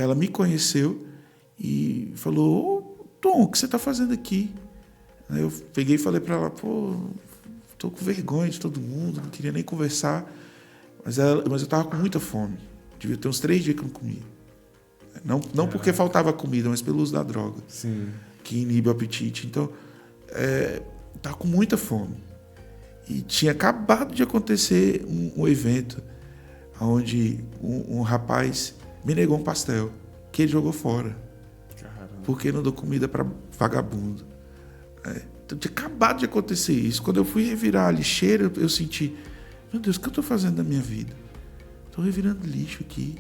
ela me conheceu e falou: Ô, Tom, o que você está fazendo aqui? Aí eu peguei e falei para ela: pô, estou com vergonha de todo mundo, não queria nem conversar. Mas eu estava com muita fome. Devia ter uns 3 dias que eu não comia. Não porque faltava comida, mas pelo uso da droga. Sim. Que inibe o apetite. Então, estava com muita fome. E tinha acabado de acontecer um evento onde um rapaz me negou um pastel que ele jogou fora. Caramba. Porque não dou comida para vagabundo. Então, tinha acabado de acontecer isso. Quando eu fui revirar a lixeira, eu senti: meu Deus, o que eu estou fazendo da minha vida? Estou revirando lixo aqui.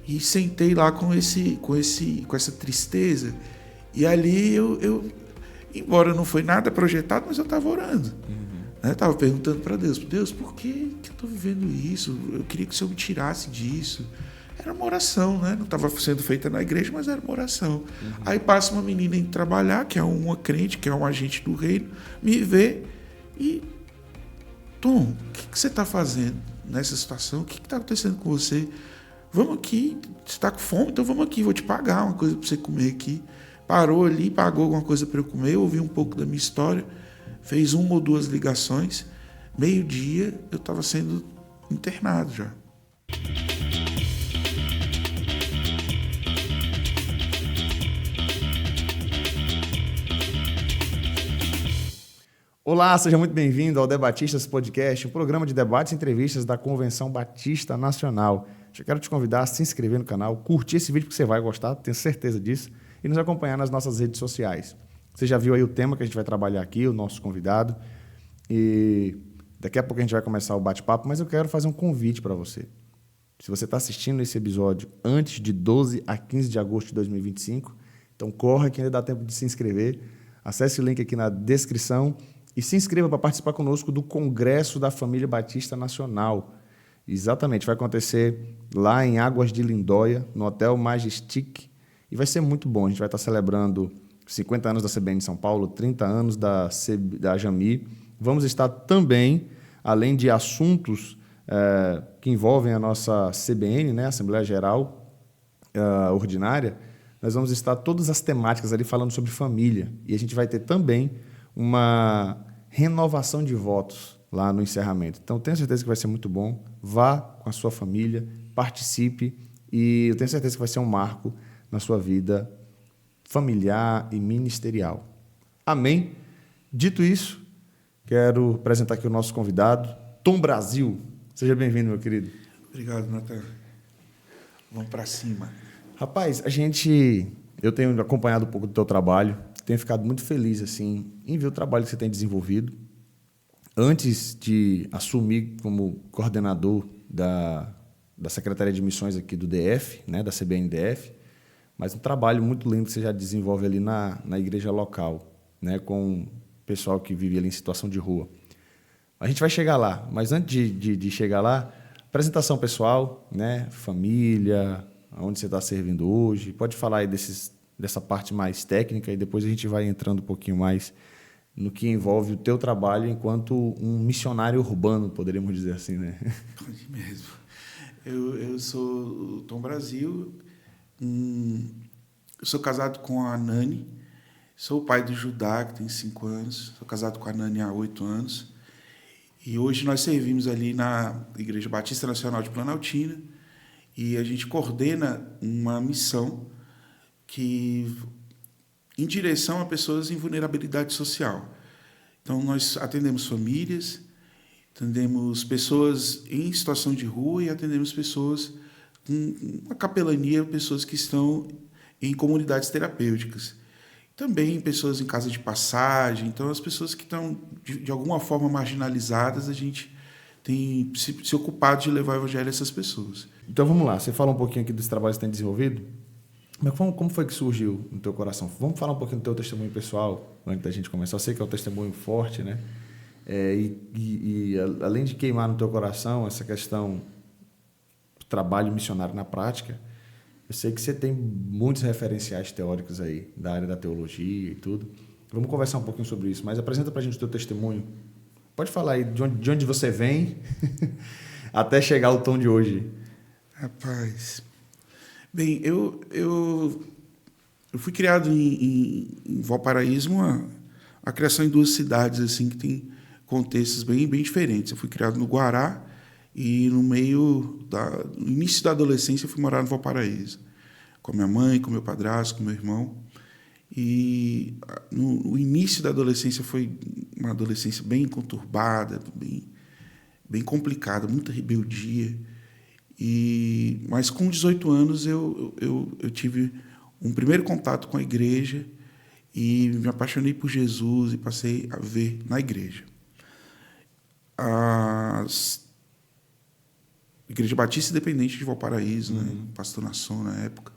E sentei lá com essa tristeza. E ali embora não foi nada projetado, mas eu estava orando. Estava perguntando para Deus: Deus, por que eu estou vivendo isso? Eu queria que o Senhor me tirasse disso. Era uma oração, né? Não estava sendo feita na igreja, mas era uma oração. Aí passa uma menina indo trabalhar, que é uma crente, que é um agente do reino, me vê e: Tom, o que você está fazendo nessa situação? O que está acontecendo com você? Vamos aqui, você está com fome? Então vamos aqui, vou te pagar uma coisa para você comer aqui. Parou ali, pagou alguma coisa para eu comer, ouvi um pouco da minha história, fez 1 ou 2 ligações. 12:00 eu estava sendo internado já. Olá, seja muito bem-vindo ao Debatistas Podcast, um programa de debates e entrevistas da Convenção Batista Nacional. Eu quero te convidar a se inscrever no canal, curtir esse vídeo que você vai gostar, tenho certeza disso, e nos acompanhar nas nossas redes sociais. Você já viu aí o tema que a gente vai trabalhar aqui, o nosso convidado, e daqui a pouco a gente vai começar o bate-papo, mas eu quero fazer um convite para você. Se você está assistindo esse episódio antes de 12 a 15 de agosto de 2025, então corre que ainda dá tempo de se inscrever, acesse o link aqui na descrição e se inscreva para participar conosco do Congresso da Família Batista Nacional. Exatamente, vai acontecer lá em Águas de Lindóia, no Hotel Majestic, e vai ser muito bom. A gente vai estar celebrando 50 anos da CBN de São Paulo, 30 anos da Jami. Vamos estar também, além de assuntos que envolvem a nossa CBN, né, Assembleia Geral Ordinária, nós vamos estar todas as temáticas ali falando sobre família. E a gente vai ter também uma renovação de votos lá no encerramento. Então, tenho certeza que vai ser muito bom. Vá com a sua família, participe e eu tenho certeza que vai ser um marco na sua vida familiar e ministerial. Amém? Dito isso, quero apresentar aqui o nosso convidado, Tom Brasil. Seja bem-vindo, meu querido. Obrigado, Natan. Vamos para cima. Rapaz, eu tenho acompanhado um pouco do teu trabalho, tenho ficado muito feliz assim, em ver o trabalho que você tem desenvolvido. Antes de assumir como coordenador da Secretaria de Missões aqui do DF, né, da CBN-DF, mas um trabalho muito lindo que você já desenvolve ali na igreja local, né, com o pessoal que vive ali em situação de rua. A gente vai chegar lá, mas antes de chegar lá, apresentação pessoal, né, família, onde você está servindo hoje. Pode falar aí dessa parte mais técnica e depois a gente vai entrando um pouquinho mais no que envolve o teu trabalho enquanto um missionário urbano, poderíamos dizer assim, né? Pode mesmo. Eu sou o Tom Brasil, eu sou casado com a Nani, sou o pai do Judá, que tem 5 anos, sou casado com a Nani há 8 anos, e hoje nós servimos ali na Igreja Batista Nacional de Planaltina, e a gente coordena uma missão em direção a pessoas em vulnerabilidade social. Então, nós atendemos famílias, atendemos pessoas em situação de rua e atendemos pessoas com uma capelania, pessoas que estão em comunidades terapêuticas. Também pessoas em casa de passagem. Então, as pessoas que estão, de alguma forma, marginalizadas, a gente tem se ocupado de levar o evangelho a essas pessoas. Então, vamos lá. Você fala um pouquinho aqui desse trabalho que você tem desenvolvido. Mas como foi que surgiu no teu coração? Vamos falar um pouquinho do teu testemunho pessoal, antes da gente começar. Eu sei que é um testemunho forte, né? Além de queimar no teu coração essa questão do trabalho missionário na prática, eu sei que você tem muitos referenciais teóricos aí, da área da teologia e tudo. Vamos conversar um pouquinho sobre isso, mas apresenta pra gente o teu testemunho. Pode falar aí de onde você vem até chegar ao tom de hoje. Rapaz, Bem, eu fui criado em Valparaíso, a criação em duas cidades assim que tem contextos bem diferentes. Eu fui criado no Guará e no início da adolescência eu fui morar no Valparaíso, com a minha mãe, com meu padrasto, com meu irmão. E no início da adolescência foi uma adolescência bem conturbada, bem complicada, muita rebeldia. Mas com 18 anos eu tive um primeiro contato com a igreja e me apaixonei por Jesus e passei a viver na igreja. A Igreja Batista Independente de Valparaíso, né? Pastor Nasson na época.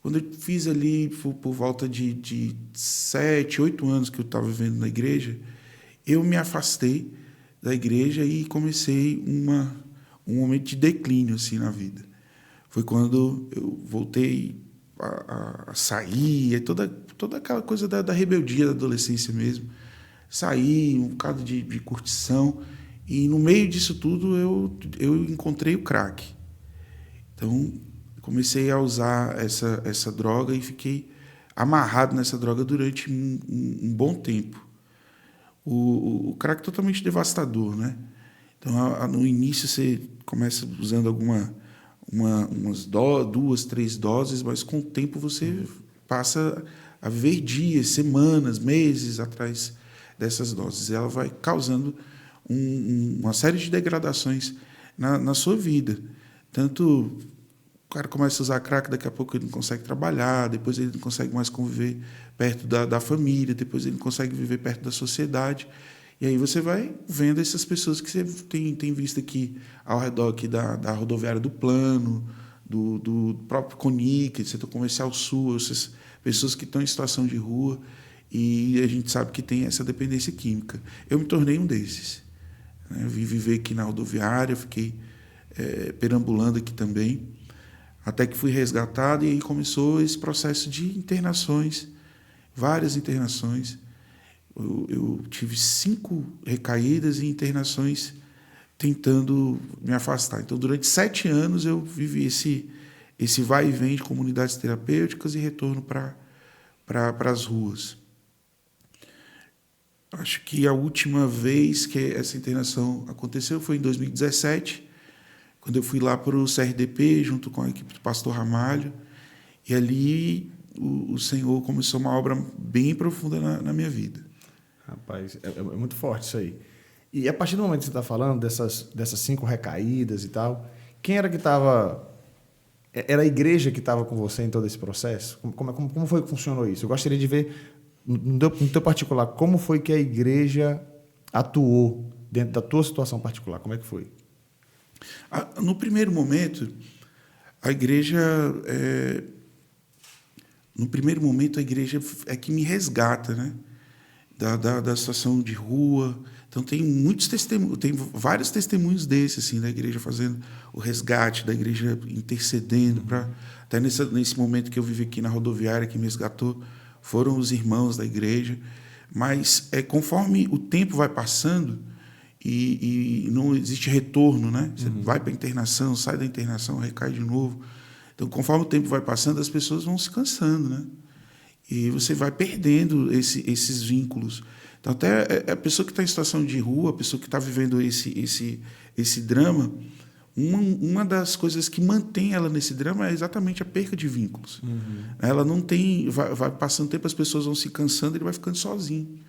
Quando eu fiz ali, por volta de 7, 8 anos que eu estava vivendo na igreja, eu me afastei da igreja e comecei um momento de declínio assim, na vida. Foi quando eu voltei a sair, toda aquela coisa da rebeldia da adolescência mesmo. Saí, um bocado de curtição, e no meio disso tudo eu encontrei o crack. Então, comecei a usar essa droga e fiquei amarrado nessa droga durante um bom tempo. O crack é totalmente devastador, né? Então, no início você começa usando umas 2, 3 doses, mas com o tempo você passa a viver dias, semanas, meses atrás dessas doses. Ela vai causando uma série de degradações na sua vida. Tanto o cara começa a usar crack, daqui a pouco ele não consegue trabalhar, depois ele não consegue mais conviver perto da família, depois ele não consegue viver perto da sociedade. E aí você vai vendo essas pessoas que você tem visto aqui ao redor aqui da rodoviária do Plano, do próprio CONIC, do setor comercial sul, essas pessoas que estão em situação de rua, e a gente sabe que tem essa dependência química. Eu me tornei um desses. Eu vim viver aqui na rodoviária, fiquei perambulando aqui também, até que fui resgatado, e aí começou esse processo de internações, várias internações. Eu tive 5 recaídas e internações tentando me afastar. Então, durante 7 anos, eu vivi esse vai e vem de comunidades terapêuticas e retorno para as ruas. Acho que a última vez que essa internação aconteceu foi em 2017, quando eu fui lá para o CRDP, junto com a equipe do pastor Ramalho, e ali o Senhor começou uma obra bem profunda na minha vida. Rapaz, é muito forte isso aí. E a partir do momento que você está falando dessas 5 recaídas e tal, quem era que estava... Era a igreja que estava com você em todo esse processo? Como foi que funcionou isso? Eu gostaria de ver, no teu particular, como foi que a igreja atuou dentro da tua situação particular? Como é que foi? No primeiro momento, a igreja é que me resgata, né? Da situação de rua. Então tem muitos testemunhos, tem vários testemunhos desses assim, da igreja fazendo o resgate, da igreja intercedendo para até nesse momento que eu vivi aqui na rodoviária, que me resgatou foram os irmãos da igreja. Mas conforme o tempo vai passando e não existe retorno, né? Você vai para a internação, sai da internação, recai de novo. Então, conforme o tempo vai passando, as pessoas vão se cansando, né? E você vai perdendo esses vínculos. Então, até a pessoa que está em situação de rua, a pessoa que está vivendo esse drama, uma das coisas que mantém ela nesse drama é exatamente a perca de vínculos. Ela não tem... Vai passando tempo, as pessoas vão se cansando, ele vai ficando sozinho.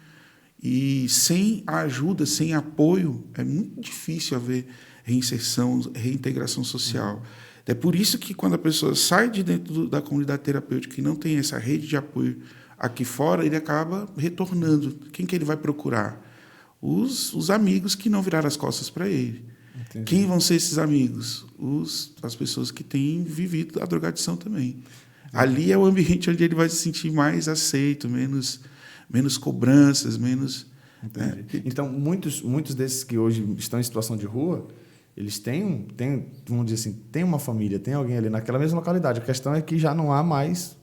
E sem a ajuda, sem apoio, é muito difícil haver reinserção, reintegração social. É por isso que quando a pessoa sai de dentro da comunidade terapêutica e não tem essa rede de apoio aqui fora, ele acaba retornando. Quem que ele vai procurar? Os amigos que não viraram as costas para ele. Entendi. Quem vão ser esses amigos? As pessoas que têm vivido a drogadição também. Entendi. Ali é o ambiente onde ele vai se sentir mais aceito, menos cobranças, menos... Então, muitos desses que hoje estão em situação de rua, eles têm, vamos dizer assim, tem uma família, tem alguém ali naquela mesma localidade. A questão é que já não há mais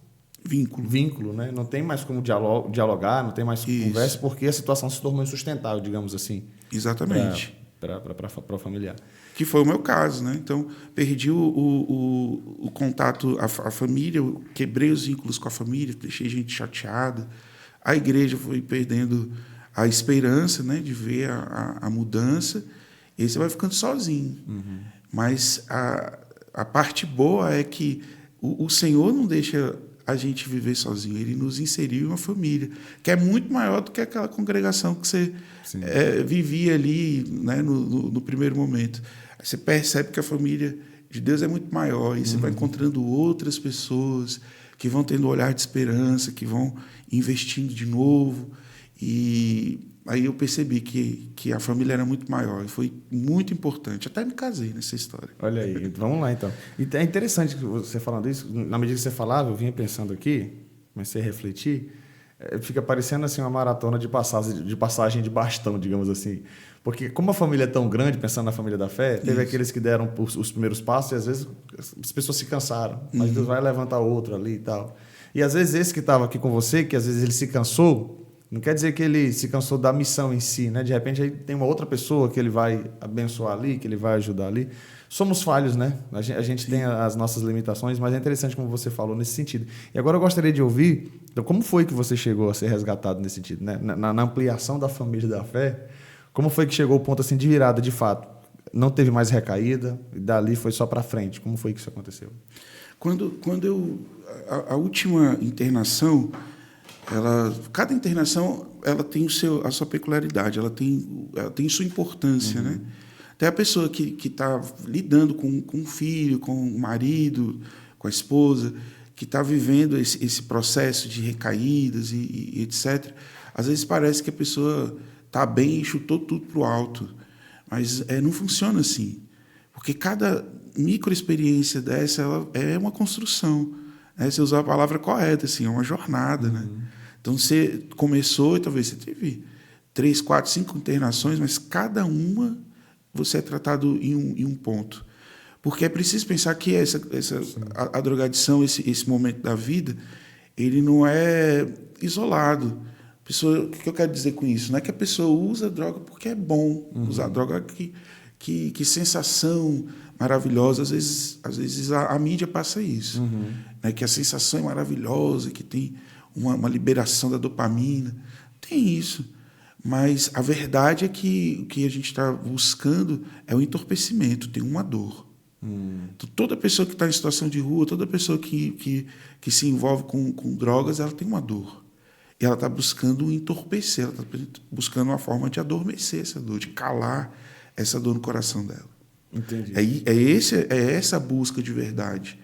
vínculo, né? Não tem mais como dialogar, não tem mais conversa, porque a situação se tornou insustentável, digamos assim. Exatamente. para o familiar. Que foi o meu caso, né? Então, perdi o contato, a família, eu quebrei os vínculos com a família, deixei gente chateada. A igreja foi perdendo a esperança, né, de ver a mudança. E aí você vai ficando sozinho. Uhum. Mas a parte boa é que o Senhor não deixa a gente viver sozinho. Ele nos inseriu em uma família, que é muito maior do que aquela congregação que você vivia ali, né, no primeiro momento. Aí você percebe que a família de Deus é muito maior, e você vai encontrando outras pessoas que vão tendo um olhar de esperança, que vão investindo de novo. E aí eu percebi que a família era muito maior, e foi muito importante. Até me casei nessa história. Olha aí, vamos lá então. E é interessante que você falando isso, na medida que você falava, eu vinha pensando aqui, comecei a refletir, fica parecendo assim uma maratona de passagem de bastão, digamos assim. Porque como a família é tão grande, pensando na família da fé, teve aqueles que deram os primeiros passos e às vezes as pessoas se cansaram, mas Deus vai levantar outro ali e tal. E às vezes esse que estava aqui com você, que às vezes ele se cansou, não quer dizer que ele se cansou da missão em si, né? De repente aí tem uma outra pessoa que ele vai abençoar ali, que ele vai ajudar ali. Somos falhos, né? A gente tem as nossas limitações, mas é interessante como você falou nesse sentido. E agora eu gostaria de ouvir, então, como foi que você chegou a ser resgatado nesse sentido, né? Na ampliação da família da fé, como foi que chegou o ponto assim de virada, de fato? Não teve mais recaída, e dali foi só para frente. Como foi que isso aconteceu? Quando a última internação, cada internação ela tem a sua peculiaridade, ela tem sua importância, né? Até a pessoa que está lidando com o filho, com o marido, com a esposa, que está vivendo esse processo de recaídas e etc., às vezes parece que a pessoa está bem e chutou tudo para o alto. Mas não funciona assim. Porque cada microexperiência dessa ela é uma construção. Né? Você usou a palavra correta, assim, é uma jornada. Né? Então, você começou e talvez você teve 3, 4, 5 internações, mas cada você é tratado em um ponto. Porque é preciso pensar que a drogadição, esse momento da vida, ele não é isolado. O que eu quero dizer com isso? Não é que a pessoa usa droga porque é bom usar droga, que sensação maravilhosa. Às vezes a mídia passa isso, né? Que a sensação é maravilhosa, que tem uma liberação da dopamina. Tem isso. Mas a verdade é que o que a gente está buscando é o entorpecimento, tem uma dor. Então, toda pessoa que está em situação de rua, toda pessoa que se envolve com drogas, ela tem uma dor. E ela está buscando entorpecer, ela está buscando uma forma de adormecer essa dor, de calar essa dor no coração dela. Entendi. É essa a busca de verdade.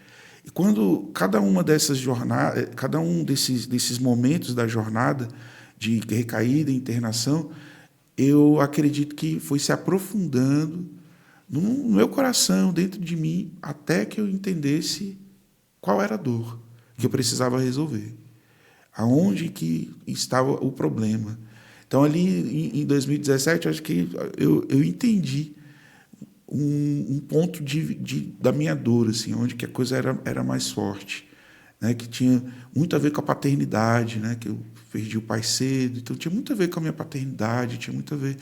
E quando cada uma dessas jornadas, cada um desses momentos da jornada de recaída e internação, eu acredito que foi se aprofundando no meu coração, dentro de mim, até que eu entendesse qual era a dor que eu precisava resolver. Aonde que estava o problema. Então, ali em 2017, acho que eu entendi um ponto da minha dor, assim, onde que a coisa era mais forte, né? Que tinha muito a ver com a paternidade, né? Que eu perdi o pai cedo, então tinha muito a ver com a minha paternidade, tinha muito a ver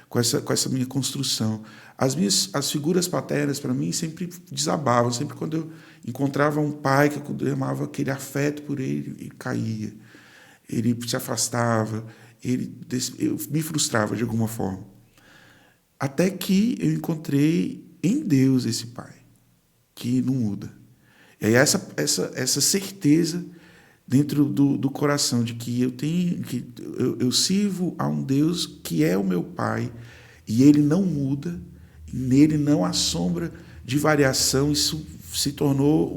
com essa minha construção. As figuras paternas, para mim, sempre desabavam. Sempre quando eu encontrava um pai que eu derramava aquele afeto por ele caía. Ele se afastava, eu me frustrava de alguma forma. Até que eu encontrei em Deus esse pai, que não muda. E aí essa certeza dentro do coração de que eu sirvo a um Deus que é o meu pai, e ele não muda, nele não há sombra de variação, isso se tornou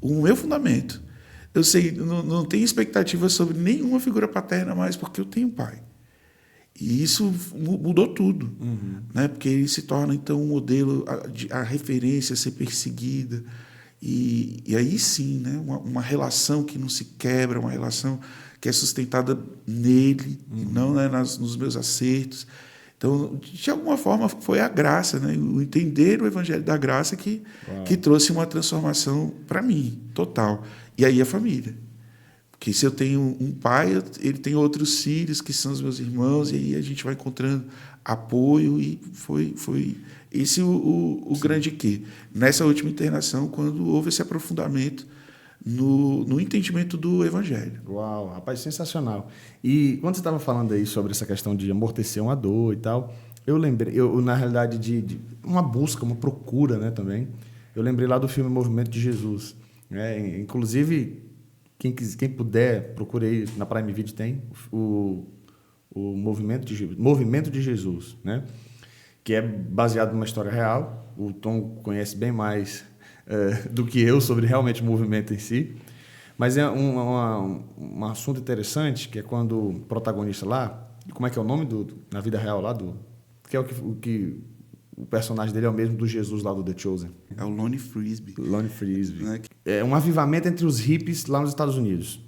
um meu fundamento. Eu sei, não tenho expectativa sobre nenhuma figura paterna mais, porque eu tenho um pai. E isso mudou tudo, né? Porque ele se torna, então, um modelo, a referência a ser perseguida. E aí sim, né? Uma relação que não se quebra, uma relação que é sustentada nele, e não, né, nos meus acertos. Então, de alguma forma, foi a graça, né? O entender o Evangelho da Graça que trouxe uma transformação para mim, total. E aí a família. Porque se eu tenho um pai, ele tem outros filhos, que são os meus irmãos, e aí a gente vai encontrando apoio, e foi esse o grande quê. Nessa última internação, quando houve esse aprofundamento no entendimento do Evangelho. Uau, rapaz, sensacional. E quando você estava falando aí sobre essa questão de amortecer uma dor e tal, eu lembrei, na realidade, de uma busca, uma procura, né, também. Eu lembrei lá do filme Movimento de Jesus. Né? Inclusive, quem puder, procure aí, na Prime Video tem o Movimento de Jesus, né? Que é baseado numa história real. O Tom conhece bem mais do que eu sobre realmente o movimento em si. Mas é um assunto interessante, que é quando o protagonista lá, como é que é o nome na vida real lá, que é o personagem dele é o mesmo do Jesus lá do The Chosen. É o Lonnie Frisbee. Lonnie Frisbee. É um avivamento entre os hippies lá nos Estados Unidos.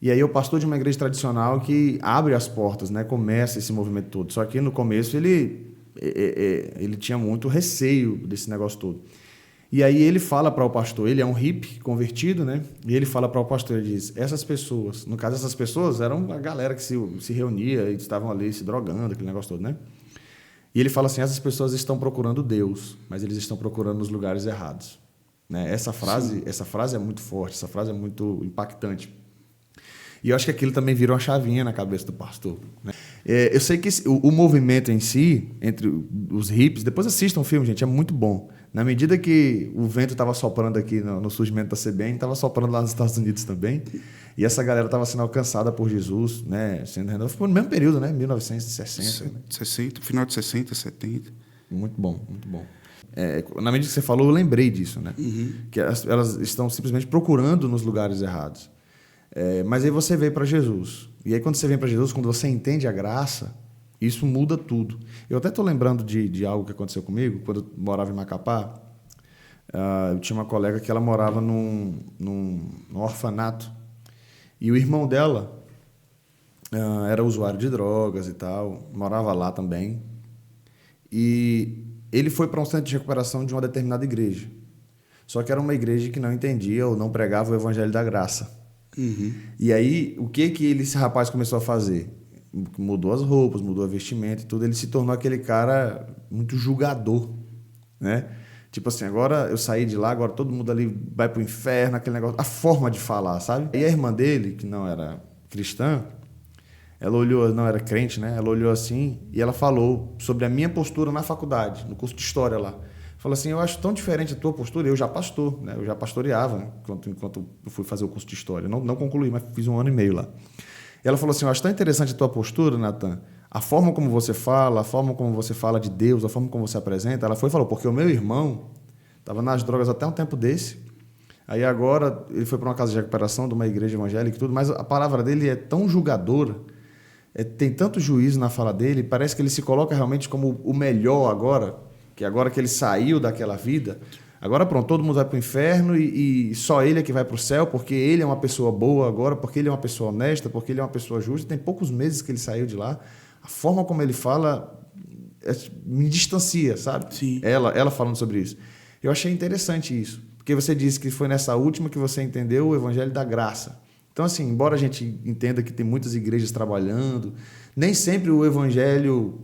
E aí o pastor de uma igreja tradicional que abre as portas, né, começa esse movimento todo. Só que no começo ele tinha muito receio desse negócio todo. E aí ele fala para o pastor, ele é um hippie convertido, né? E ele fala para o pastor, ele diz, essas pessoas, no caso essas pessoas eram a galera que se reunia e estavam ali se drogando, aquele negócio todo, né? E ele fala assim, essas pessoas estão procurando Deus, mas eles estão procurando nos lugares errados. Né? Essa frase é muito forte, essa frase é muito impactante. E eu acho que aquilo também virou uma chavinha na cabeça do pastor. Né? Eu sei que o movimento em si, entre os hippies, depois assistam o filme, gente, é muito bom. Na medida que o vento estava soprando aqui no surgimento da CBN, estava soprando lá nos Estados Unidos também. E essa galera estava sendo alcançada por Jesus, né? Sendo renovada. Foi no mesmo período, né? 1960. 60, final de 60, 70. Muito bom, muito bom. Na medida que você falou, eu lembrei disso, né? Uhum. Que elas estão simplesmente procurando nos lugares errados. Mas aí você veio para Jesus. E aí quando você vem para Jesus, quando você entende a graça, isso muda tudo. Eu até estou lembrando de algo que aconteceu comigo, quando eu morava em Macapá. Eu tinha uma colega que ela morava num orfanato. E o irmão dela era usuário de drogas e tal, morava lá também. E ele foi para um centro de recuperação de uma determinada igreja. Só que era uma igreja que não entendia ou não pregava o evangelho da graça. Uhum. E aí, o que esse rapaz começou a fazer? Mudou as roupas, mudou a vestimenta e tudo. Ele se tornou aquele cara muito julgador, né? Tipo assim, agora eu saí de lá, agora todo mundo ali vai pro inferno, aquele negócio. A forma de falar, sabe? E a irmã dele, que não era cristã, ela olhou, não era crente, né? Ela olhou assim e ela falou sobre a minha postura na faculdade, no curso de história lá. Falou assim, eu acho tão diferente a tua postura, eu já pastor, né? Eu já pastoreava, né? enquanto eu fui fazer o curso de história. Não concluí, mas fiz 1 ano e meio lá. E ela falou assim, eu acho tão interessante a tua postura, Natan, a forma como você fala, a forma como você fala de Deus, a forma como você apresenta. Ela foi e falou, porque o meu irmão estava nas drogas até um tempo desse, aí agora ele foi para uma casa de recuperação de uma igreja evangélica e tudo, mas a palavra dele é tão julgadora, tem tanto juízo na fala dele, parece que ele se coloca realmente como o melhor agora que ele saiu daquela vida, agora pronto, todo mundo vai para o inferno e só ele é que vai para o céu, porque ele é uma pessoa boa agora, porque ele é uma pessoa honesta, porque ele é uma pessoa justa. Tem poucos meses que ele saiu de lá. A forma como ele fala me distancia, sabe? Sim. Ela falando sobre isso. Eu achei interessante isso, porque você disse que foi nessa última que você entendeu o evangelho da graça. Então, assim, embora a gente entenda que tem muitas igrejas trabalhando, nem sempre o evangelho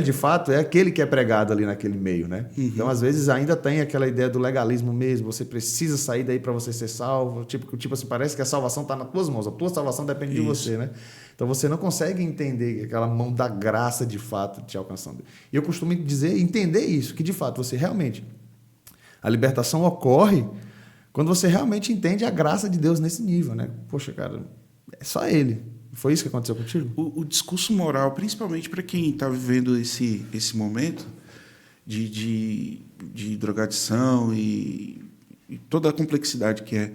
de fato é aquele que é pregado ali naquele meio, né? Uhum. Então, às vezes ainda tem aquela ideia do legalismo mesmo, você precisa sair daí para você ser salvo, tipo assim, parece que a salvação está nas tuas mãos, a tua salvação depende de você, né? Então você não consegue entender aquela mão da graça de fato te alcançando. E eu costumo entender isso, que de fato você realmente, a libertação ocorre quando você realmente entende a graça de Deus nesse nível, né? Poxa, cara, é só Ele. Foi isso que aconteceu contigo? O discurso moral, principalmente para quem está vivendo esse momento de drogadição e toda a complexidade que é,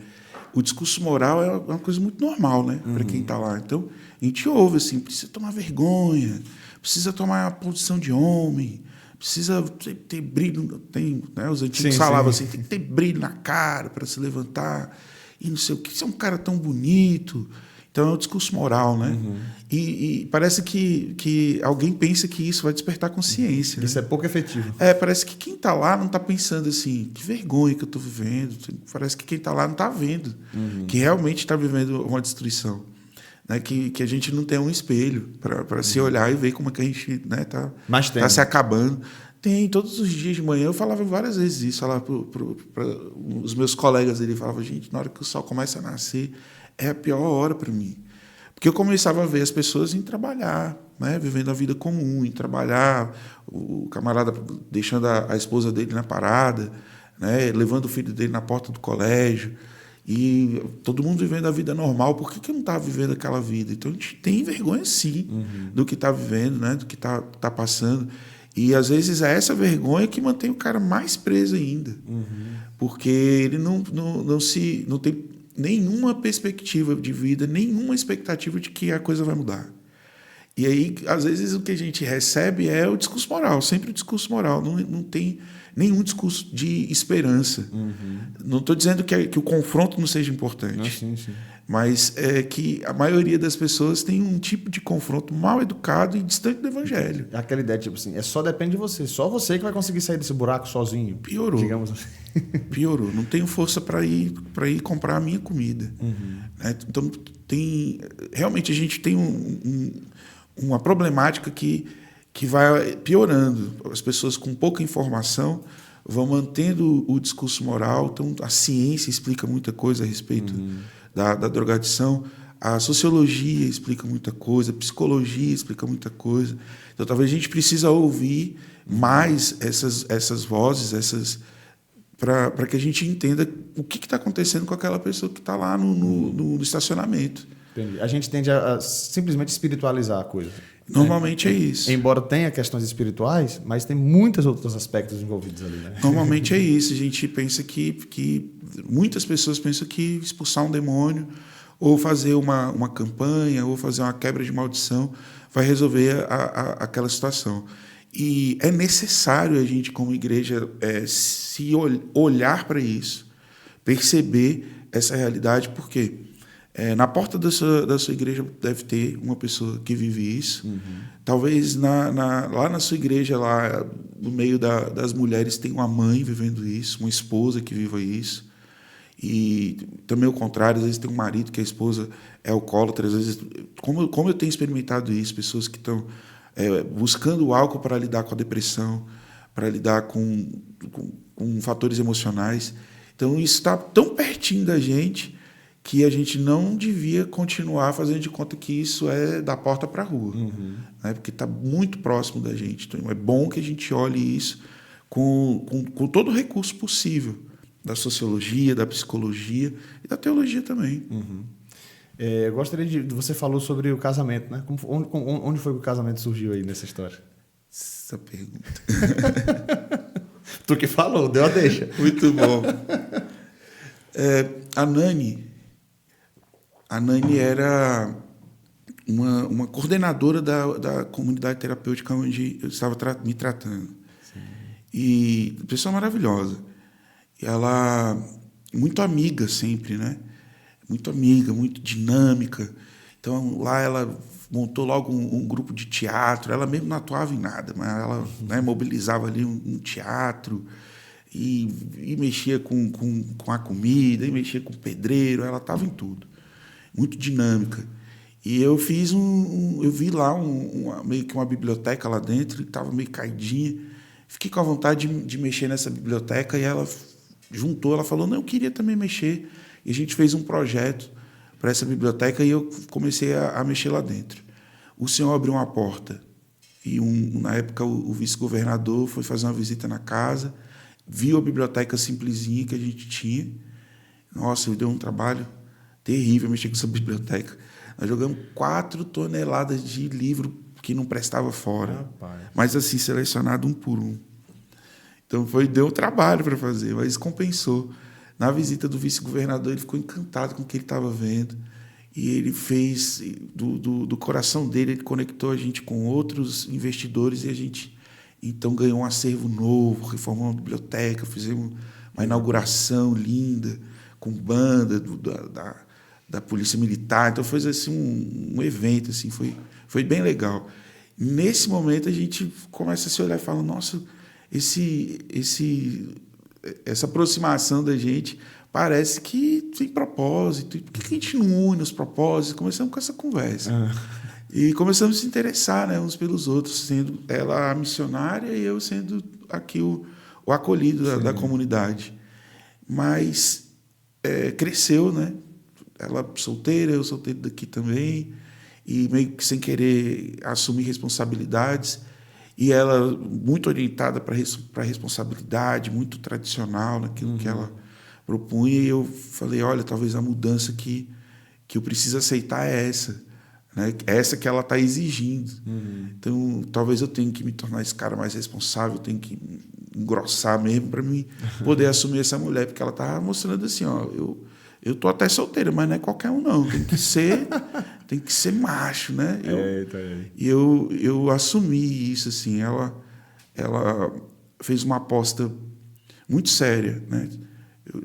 o discurso moral é uma coisa muito normal, né? Para quem está lá. Então, a gente ouve assim, precisa tomar vergonha, precisa tomar a posição de homem, precisa ter brilho, né? Os antigos falavam assim, tem que ter brilho na cara para se levantar, e não sei o que, você é um cara tão bonito. Então é um discurso moral, né? Uhum. E parece que alguém pensa que isso vai despertar consciência. Isso, né? É pouco efetivo. Parece que quem está lá não está pensando assim, que vergonha que eu estou vivendo. Parece que quem está lá não está vendo, que realmente está vivendo uma destruição. né, que a gente não tem um espelho para se olhar e ver como é que a gente, né, tá se acabando. Tem, todos os dias de manhã, eu falava várias vezes isso, falava para os meus colegas, ele falava, gente, na hora que o sol começa a nascer, é a pior hora para mim. Porque eu começava a ver as pessoas em trabalhar, né, vivendo a vida comum, em trabalhar, o camarada deixando a esposa dele na parada, né, levando o filho dele na porta do colégio, e todo mundo vivendo a vida normal. Por que eu não estava vivendo aquela vida? Então a gente tem vergonha, sim, do que está vivendo, né, do que tá passando. E às vezes é essa vergonha que mantém o cara mais preso ainda, porque ele não tem nenhuma perspectiva de vida, nenhuma expectativa de que a coisa vai mudar. E aí, às vezes, o que a gente recebe é o discurso moral, sempre o discurso moral, não tem nenhum discurso de esperança. Não estou dizendo que o confronto não seja importante, sim. mas é que a maioria das pessoas tem um tipo de confronto mal educado e distante do evangelho. Aquela ideia, tipo assim, só depende de você, só você que vai conseguir sair desse buraco sozinho. Piorou. Digamos assim. Piorou. Não tenho força para ir comprar a minha comida. Né? Então, realmente a gente tem uma problemática que vai piorando. As pessoas com pouca informação vão mantendo o discurso moral. Então, a ciência explica muita coisa a respeito da drogadição, a sociologia explica muita coisa, a psicologia explica muita coisa. Então, talvez a gente precisa ouvir mais essas vozes, para que a gente entenda o que está acontecendo com aquela pessoa que está lá no estacionamento. Entendi. A gente tende a simplesmente espiritualizar a coisa. Normalmente é isso. Embora tenha questões espirituais, mas tem muitos outros aspectos envolvidos ali, né? Normalmente é isso. A gente pensa que muitas pessoas pensam que expulsar um demônio ou fazer uma campanha ou fazer uma quebra de maldição vai resolver aquela situação. E é necessário a gente, como igreja, se olhar para isso, perceber essa realidade, porque na porta da sua igreja deve ter uma pessoa que vive isso. Talvez lá na sua igreja, lá no meio das mulheres, tem uma mãe vivendo isso, uma esposa que viva isso. E também o contrário, às vezes tem um marido que a esposa é alcoólatra. Às vezes, como eu tenho experimentado isso, pessoas que estão buscando o álcool para lidar com a depressão, para lidar com fatores emocionais. Então, isso está tão pertinho da gente que a gente não devia continuar fazendo de conta que isso é da porta para a rua, né? Porque está muito próximo da gente. Então, é bom que a gente olhe isso com todo o recurso possível, da sociologia, da psicologia e da teologia também. Eu gostaria você falou sobre o casamento, né? Onde foi que o casamento surgiu aí nessa história? Essa pergunta. Tu que falou, deu a deixa. Muito bom. A Nani era uma coordenadora da comunidade terapêutica onde eu estava me tratando. Sim. E pessoa maravilhosa. E ela, muito amiga sempre, né? Muito amiga, muito dinâmica. Então, lá ela montou logo um grupo de teatro. Ela mesmo não atuava em nada, mas ela, né, mobilizava ali um teatro e mexia com a comida, e mexia com o pedreiro. Ela estava em tudo. Muito dinâmica. E eu fiz eu vi lá meio que uma biblioteca lá dentro, que estava meio caidinha. Fiquei com a vontade de mexer nessa biblioteca e ela ela falou, não, eu queria também mexer. E a gente fez um projeto para essa biblioteca e eu comecei a mexer lá dentro. O senhor abriu uma porta e na época o vice-governador foi fazer uma visita na casa, viu a biblioteca simplesinha que a gente tinha. Nossa, deu um trabalho terrível mexer com essa biblioteca. Nós jogamos 4 toneladas de livro que não prestava fora. Rapaz. Mas assim, selecionado um por um. Então deu trabalho para fazer, mas compensou. Na visita do vice-governador, ele ficou encantado com o que ele estava vendo. E ele fez, do coração dele, ele conectou a gente com outros investidores e a gente, então, ganhou um acervo novo, reformou uma biblioteca, fizemos uma inauguração linda, com banda da Polícia Militar. Então, foi assim, um evento, assim, foi bem legal. Nesse momento, a gente começa a se olhar e fala, nossa, essa aproximação da gente parece que tem propósito. Por que a gente não une os propósitos? Começamos com essa conversa. E começamos a se interessar, né, uns pelos outros, sendo ela a missionária e eu sendo aqui o acolhido da comunidade. Mas cresceu, né? Ela solteira, eu solteiro daqui também, e meio que sem querer assumir responsabilidades. E ela muito orientada para a responsabilidade, muito tradicional naquilo que ela propunha. E eu falei, olha, talvez a mudança que eu preciso aceitar é essa. Né? Essa que ela está exigindo. Então, talvez eu tenha que me tornar esse cara mais responsável, eu tenho que engrossar mesmo para mim poder assumir essa mulher, porque ela estava mostrando assim, ó, eu tô até solteira, mas não é qualquer um não, tem que ser macho, né? E eu assumi isso assim, ela fez uma aposta muito séria, né?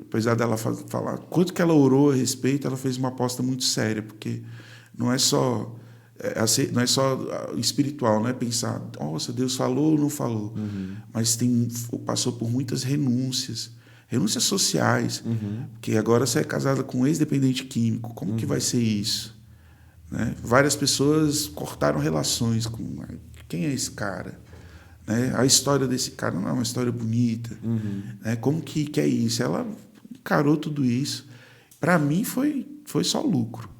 Apesar dela falar quanto que ela orou a respeito, ela fez uma aposta muito séria, porque não é só espiritual, não é pensar, nossa, Deus falou ou não falou, mas passou por muitas renúncias sociais, porque agora você é casada com um ex-dependente químico, como que vai ser isso? Né? Várias pessoas cortaram relações com quem é esse cara? Né? A história desse cara não é uma história bonita. Né? Como que é isso? Ela encarou tudo isso. Para mim foi só lucro.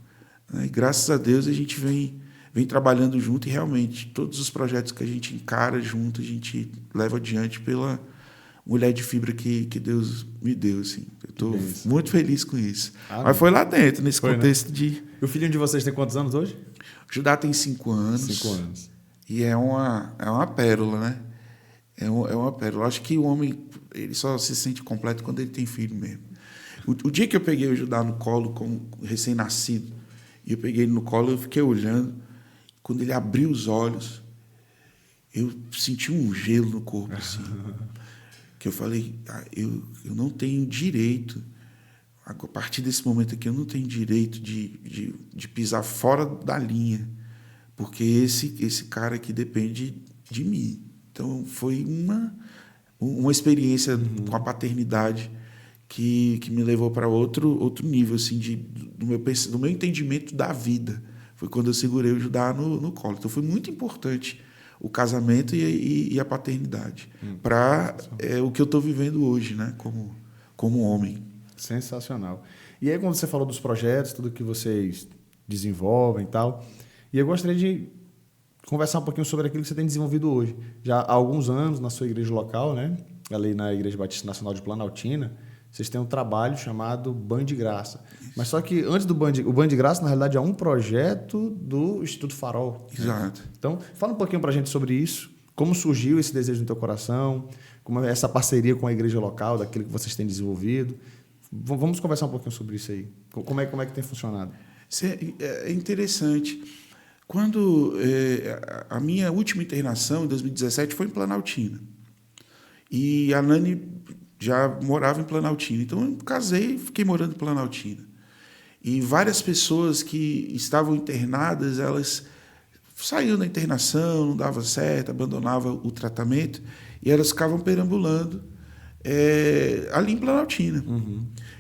Né? E graças a Deus a gente vem trabalhando junto e realmente todos os projetos que a gente encara junto, a gente leva adiante pela mulher de fibra que Deus me deu. Assim. Eu estou muito feliz com isso. Mas foi lá dentro, nesse contexto, né? E o filhinho de vocês tem quantos anos hoje? O Judá tem 5 anos. 5 anos. E é uma pérola, né? É uma pérola. Eu acho que o homem ele só se sente completo quando ele tem filho mesmo. O dia que eu peguei o Judá no colo, como recém-nascido, e eu peguei ele no colo, eu fiquei olhando. Quando ele abriu os olhos, eu senti um gelo no corpo, assim. Que eu falei, eu não tenho direito, a partir desse momento aqui, eu não tenho direito de pisar fora da linha, porque esse cara aqui depende de mim. Então, foi uma experiência com a paternidade que me levou para outro nível, assim, do meu entendimento da vida. Foi quando eu segurei o Judá no colo. Então, foi muito importante o casamento e a paternidade para o que eu estou vivendo hoje, né? Como homem. Sensacional. E aí, quando você falou dos projetos, tudo que vocês desenvolvem e tal, e eu gostaria de conversar um pouquinho sobre aquilo que você tem desenvolvido hoje. Já há alguns anos, na sua igreja local, né? Ali na Igreja Batista Nacional de Planaltina, vocês têm um trabalho chamado Banho de Graça. Mas só que antes do o Banho de Graça, na realidade, é um projeto do Instituto Farol. Exato. Né? Então, fala um pouquinho para a gente sobre isso. Como surgiu esse desejo no teu coração? Como é essa parceria com a igreja local, daquilo que vocês têm desenvolvido? Vamos conversar um pouquinho sobre isso aí. Como é que tem funcionado? Isso é interessante. Quando a minha última internação, em 2017, foi em Planaltina. E a Nani já morava em Planaltina. Então, eu casei e fiquei morando em Planaltina. E várias pessoas que estavam internadas, elas saíam da internação, não dava certo, abandonavam o tratamento, e elas ficavam perambulando ali em Planaltina.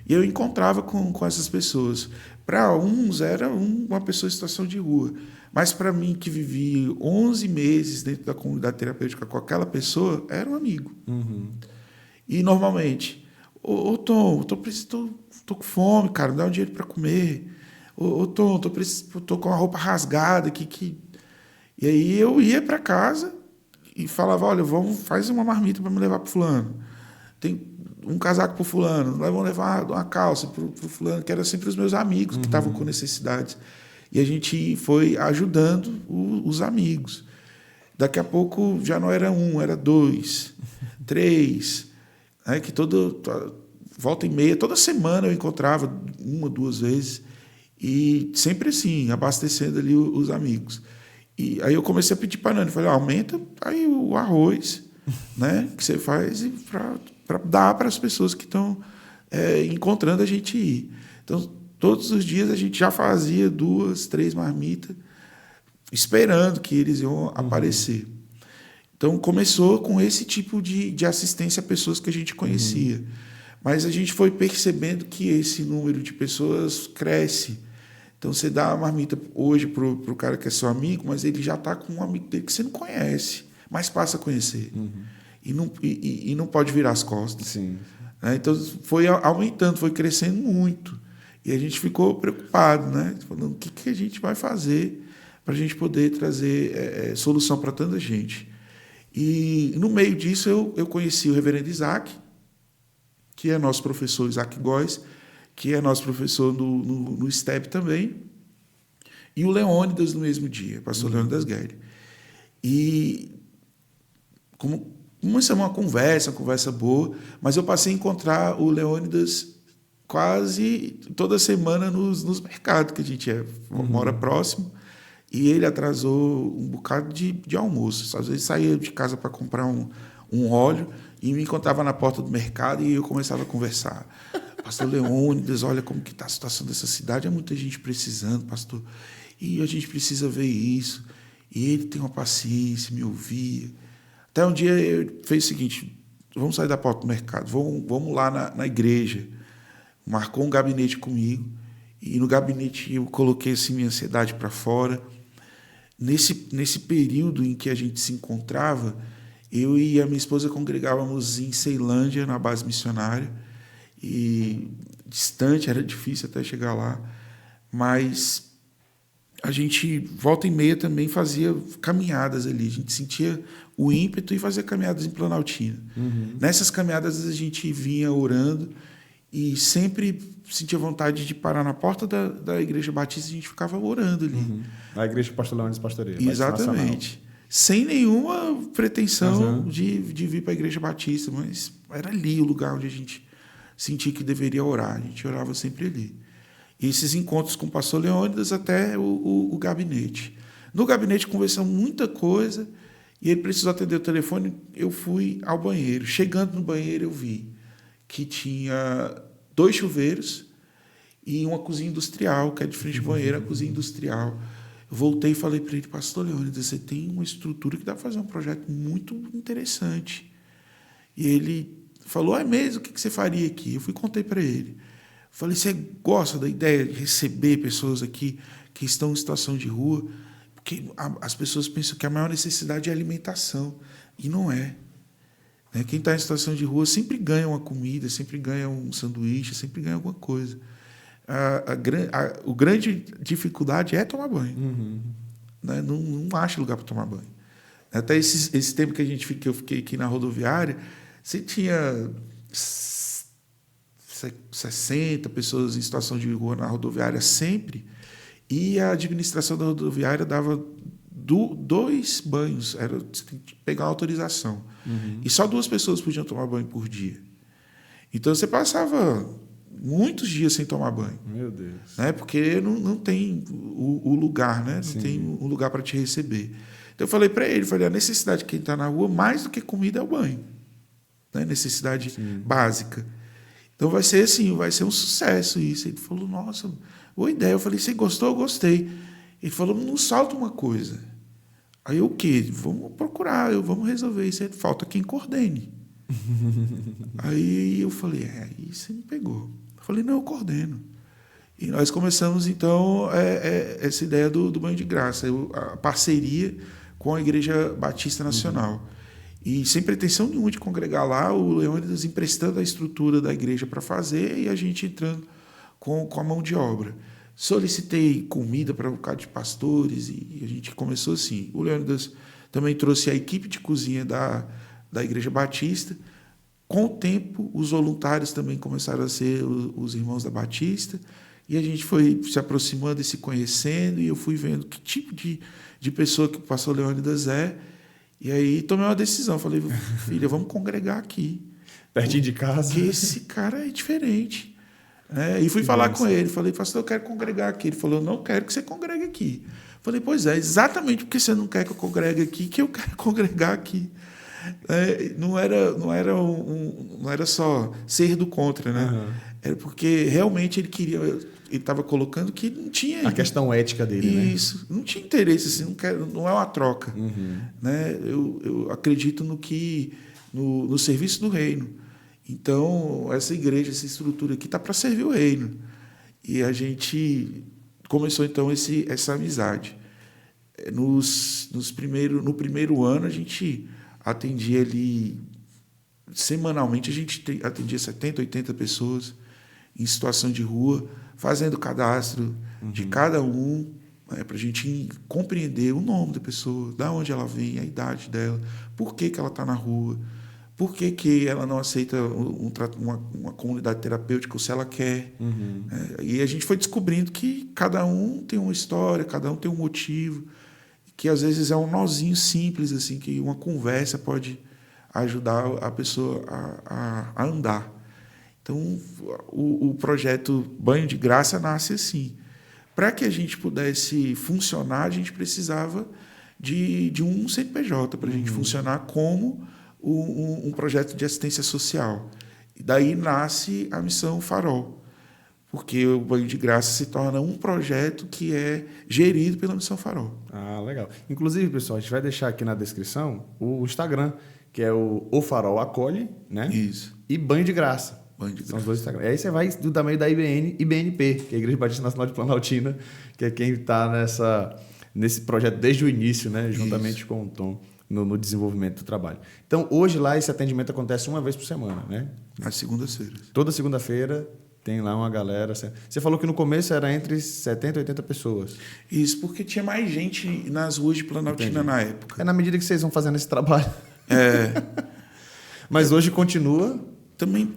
E eu encontrava com essas pessoas. Para uns, era uma pessoa em situação de rua. Mas para mim, que vivi 11 meses dentro da comunidade terapêutica com aquela pessoa, era um amigo. E, normalmente, ô Tom, tô com fome, cara, me dá um dinheiro para comer. Ô Tom, tô com a roupa rasgada aqui. E aí eu ia para casa e falava, olha, faz uma marmita para me levar para fulano. Tem um casaco para fulano, vamos levar uma calça para o fulano, que eram sempre os meus amigos que estavam com necessidades. E a gente foi ajudando os amigos. Daqui a pouco já não era um, era 2, 3, né, que volta e meia, toda semana eu encontrava 1 ou 2 vezes, e sempre assim, abastecendo ali os amigos. E aí eu comecei a pedir para a Nani, falei, aumenta aí o arroz, né, que você faz para dar para as pessoas que estão encontrando a gente ir. Então, todos os dias a gente já fazia 2, 3 marmitas, esperando que eles iam aparecer. Então, começou com esse tipo de assistência a pessoas que a gente conhecia. Mas a gente foi percebendo que esse número de pessoas cresce. Então, você dá uma marmita hoje para o cara que é seu amigo, mas ele já está com um amigo dele que você não conhece, mas passa a conhecer. E não pode virar as costas. Sim. Então, foi aumentando, foi crescendo muito. E a gente ficou preocupado, né? Falando, o que a gente vai fazer para a gente poder trazer solução para tanta gente. E, no meio disso, eu conheci o reverendo Isaac, que é nosso professor, Isaac Góes, que é nosso professor no STEB também, e o Leônidas no mesmo dia, pastor Leônidas Guerre. E começamos uma conversa boa, mas eu passei a encontrar o Leônidas quase toda semana nos mercados, que a gente mora próximo, e ele atrasou um bocado de almoço. Às vezes saía de casa para comprar um óleo e me encontrava na porta do mercado e eu começava a conversar. Pastor Leônidas, olha como que está a situação dessa cidade, há muita gente precisando, pastor, e a gente precisa ver isso. E ele tem uma paciência, me ouvia. Até um dia ele fez o seguinte, vamos sair da porta do mercado, vamos lá na igreja. Marcou um gabinete comigo, e no gabinete eu coloquei assim, minha ansiedade para fora. Nesse período em que a gente se encontrava, eu e a minha esposa congregávamos em Ceilândia, na base missionária, e distante, era difícil até chegar lá, mas a gente, volta e meia, também fazia caminhadas ali, a gente sentia o ímpeto e fazia caminhadas em Planaltina. Nessas caminhadas a gente vinha orando e sempre sentia vontade de parar na porta da Igreja Batista e a gente ficava orando ali. A Igreja Pastor Leônidas Pastoreia. Exatamente. Sem nenhuma pretensão de vir para a Igreja Batista, mas era ali o lugar onde a gente sentia que deveria orar. A gente orava sempre ali. E esses encontros com o pastor Leônidas até o gabinete. No gabinete conversamos muita coisa e ele precisou atender o telefone. Eu fui ao banheiro. Chegando no banheiro, eu vi que tinha 2 chuveiros e uma cozinha industrial, que é de frente ao banheiro, a cozinha industrial. Eu voltei e falei para ele, pastor Leônidas, você tem uma estrutura que dá para fazer um projeto muito interessante. E ele falou, é mesmo? O que você faria aqui? Eu fui e contei para ele. Falei, você gosta da ideia de receber pessoas aqui que estão em situação de rua? Porque as pessoas pensam que a maior necessidade é a alimentação. E não é. Quem está em situação de rua sempre ganha uma comida, sempre ganha um sanduíche, sempre ganha alguma coisa. A grande dificuldade é tomar banho. Não acha lugar para tomar banho. Até esse tempo que eu fiquei aqui na rodoviária, você tinha 60 pessoas em situação de rua na rodoviária sempre, e a administração da rodoviária dava 2 banhos, você tem que pegar uma autorização. E só 2 pessoas podiam tomar banho por dia. Então você passava muitos dias sem tomar banho. Meu Deus. Porque não tem o lugar, né? Não tem um lugar para te receber. Então eu falei para ele, a necessidade de quem está na rua, mais do que comida, é o banho. Necessidade básica. Então vai ser assim, vai ser um sucesso isso. Ele falou, nossa, boa ideia. Eu falei, você gostou? Eu gostei. Ele falou, não salta uma coisa. Aí eu, o quê? Vamos procurar, vamos resolver isso. Falta quem coordene. Aí eu falei, aí você me pegou. Eu falei, não, eu coordeno. E nós começamos, então, essa ideia do banho de graça, a parceria com a Igreja Batista Nacional. E sem pretensão nenhuma de congregar lá, o Leônidas emprestando a estrutura da igreja para fazer e a gente entrando com a mão de obra. Solicitei comida para um bocado de pastores e a gente começou assim. O Leônidas também trouxe a equipe de cozinha da Igreja Batista. Com o tempo, os voluntários também começaram a ser os irmãos da Batista e a gente foi se aproximando e se conhecendo e eu fui vendo que tipo de pessoa que o pastor Leônidas é. E aí tomei uma decisão, falei, filha, vamos congregar aqui. Pertinho de casa. Porque esse cara é diferente. E fui falar com ele, falei, pastor, eu quero congregar aqui. Ele falou, não quero que você congregue aqui. Falei, pois é, exatamente porque você não quer que eu congregue aqui, que eu quero congregar aqui. Não era só ser do contra, né? Era porque realmente ele estava colocando que não tinha... A questão ética dele, isso, não tinha interesse, assim, não é uma troca. Né? Eu acredito no serviço do reino. Então, essa igreja, essa estrutura aqui está para servir o reino. E a gente começou, então, essa amizade. No primeiro ano, a gente atendia ali, semanalmente, a gente atendia 70, 80 pessoas em situação de rua, fazendo cadastro de cada um, para a gente compreender o nome da pessoa, da onde ela vem, a idade dela, por que ela está na rua, por que ela não aceita uma comunidade terapêutica, ou se ela quer. E a gente foi descobrindo que cada um tem uma história, cada um tem um motivo, que às vezes é um nozinho simples, assim, que uma conversa pode ajudar a pessoa a andar. Então, o projeto Banho de Graça nasce assim. Para que a gente pudesse funcionar, a gente precisava de um CNPJ para a gente funcionar como um projeto de assistência social. E daí nasce a Missão Farol, porque o Banho de Graça se torna um projeto que é gerido pela Missão Farol. Ah, legal. Inclusive, pessoal, a gente vai deixar aqui na descrição o Instagram, que é o Farol Acolhe, né? Isso. E Banho de Graça. São os dois Instagram. Aí você vai do tamanho da IBN e BNP, que é a Igreja Batista Nacional de Planaltina, que é quem está nesse projeto desde o início, né? Juntamente com o Tom, no desenvolvimento do trabalho. Então, hoje lá esse atendimento acontece uma vez por semana, né? Às segundas-feiras. Toda segunda-feira tem lá uma galera. Você falou que no começo era entre 70 e 80 pessoas. Isso, porque tinha mais gente nas ruas de Planaltina na época. É na medida que vocês vão fazendo esse trabalho. É. Mas hoje continua.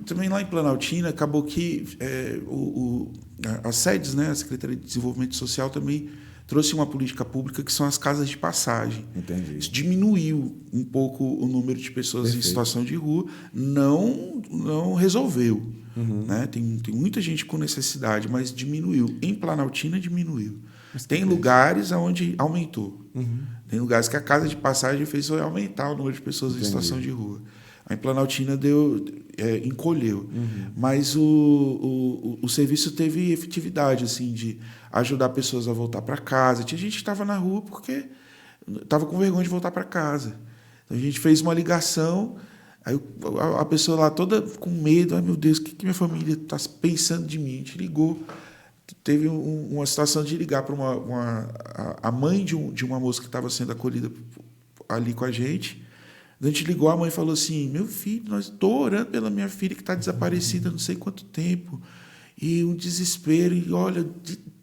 Também lá em Planaltina, acabou que as sedes, né, a Secretaria de Desenvolvimento Social também trouxe uma política pública que são as casas de passagem. Entendi. Isso diminuiu um pouco o número de pessoas em situação de rua, não resolveu. Né? Tem muita gente com necessidade, mas diminuiu. Em Planaltina, diminuiu. Tem lugares onde aumentou. Tem lugares que a casa de passagem fez aumentar o número de pessoas em situação de rua. A Planaltina encolheu. Mas o serviço teve efetividade, assim, de ajudar pessoas a voltar para casa. Tinha gente que estava na rua porque estava com vergonha de voltar para casa. Então, a gente fez uma ligação, aí a pessoa lá toda com medo, ai meu Deus, o que minha família está pensando de mim? A gente ligou. Teve uma situação de ligar para a mãe de uma moça que estava sendo acolhida ali com a gente. A gente ligou, a mãe falou assim, meu filho, estou orando pela minha filha que está desaparecida há não sei quanto tempo. E um desespero, e olha,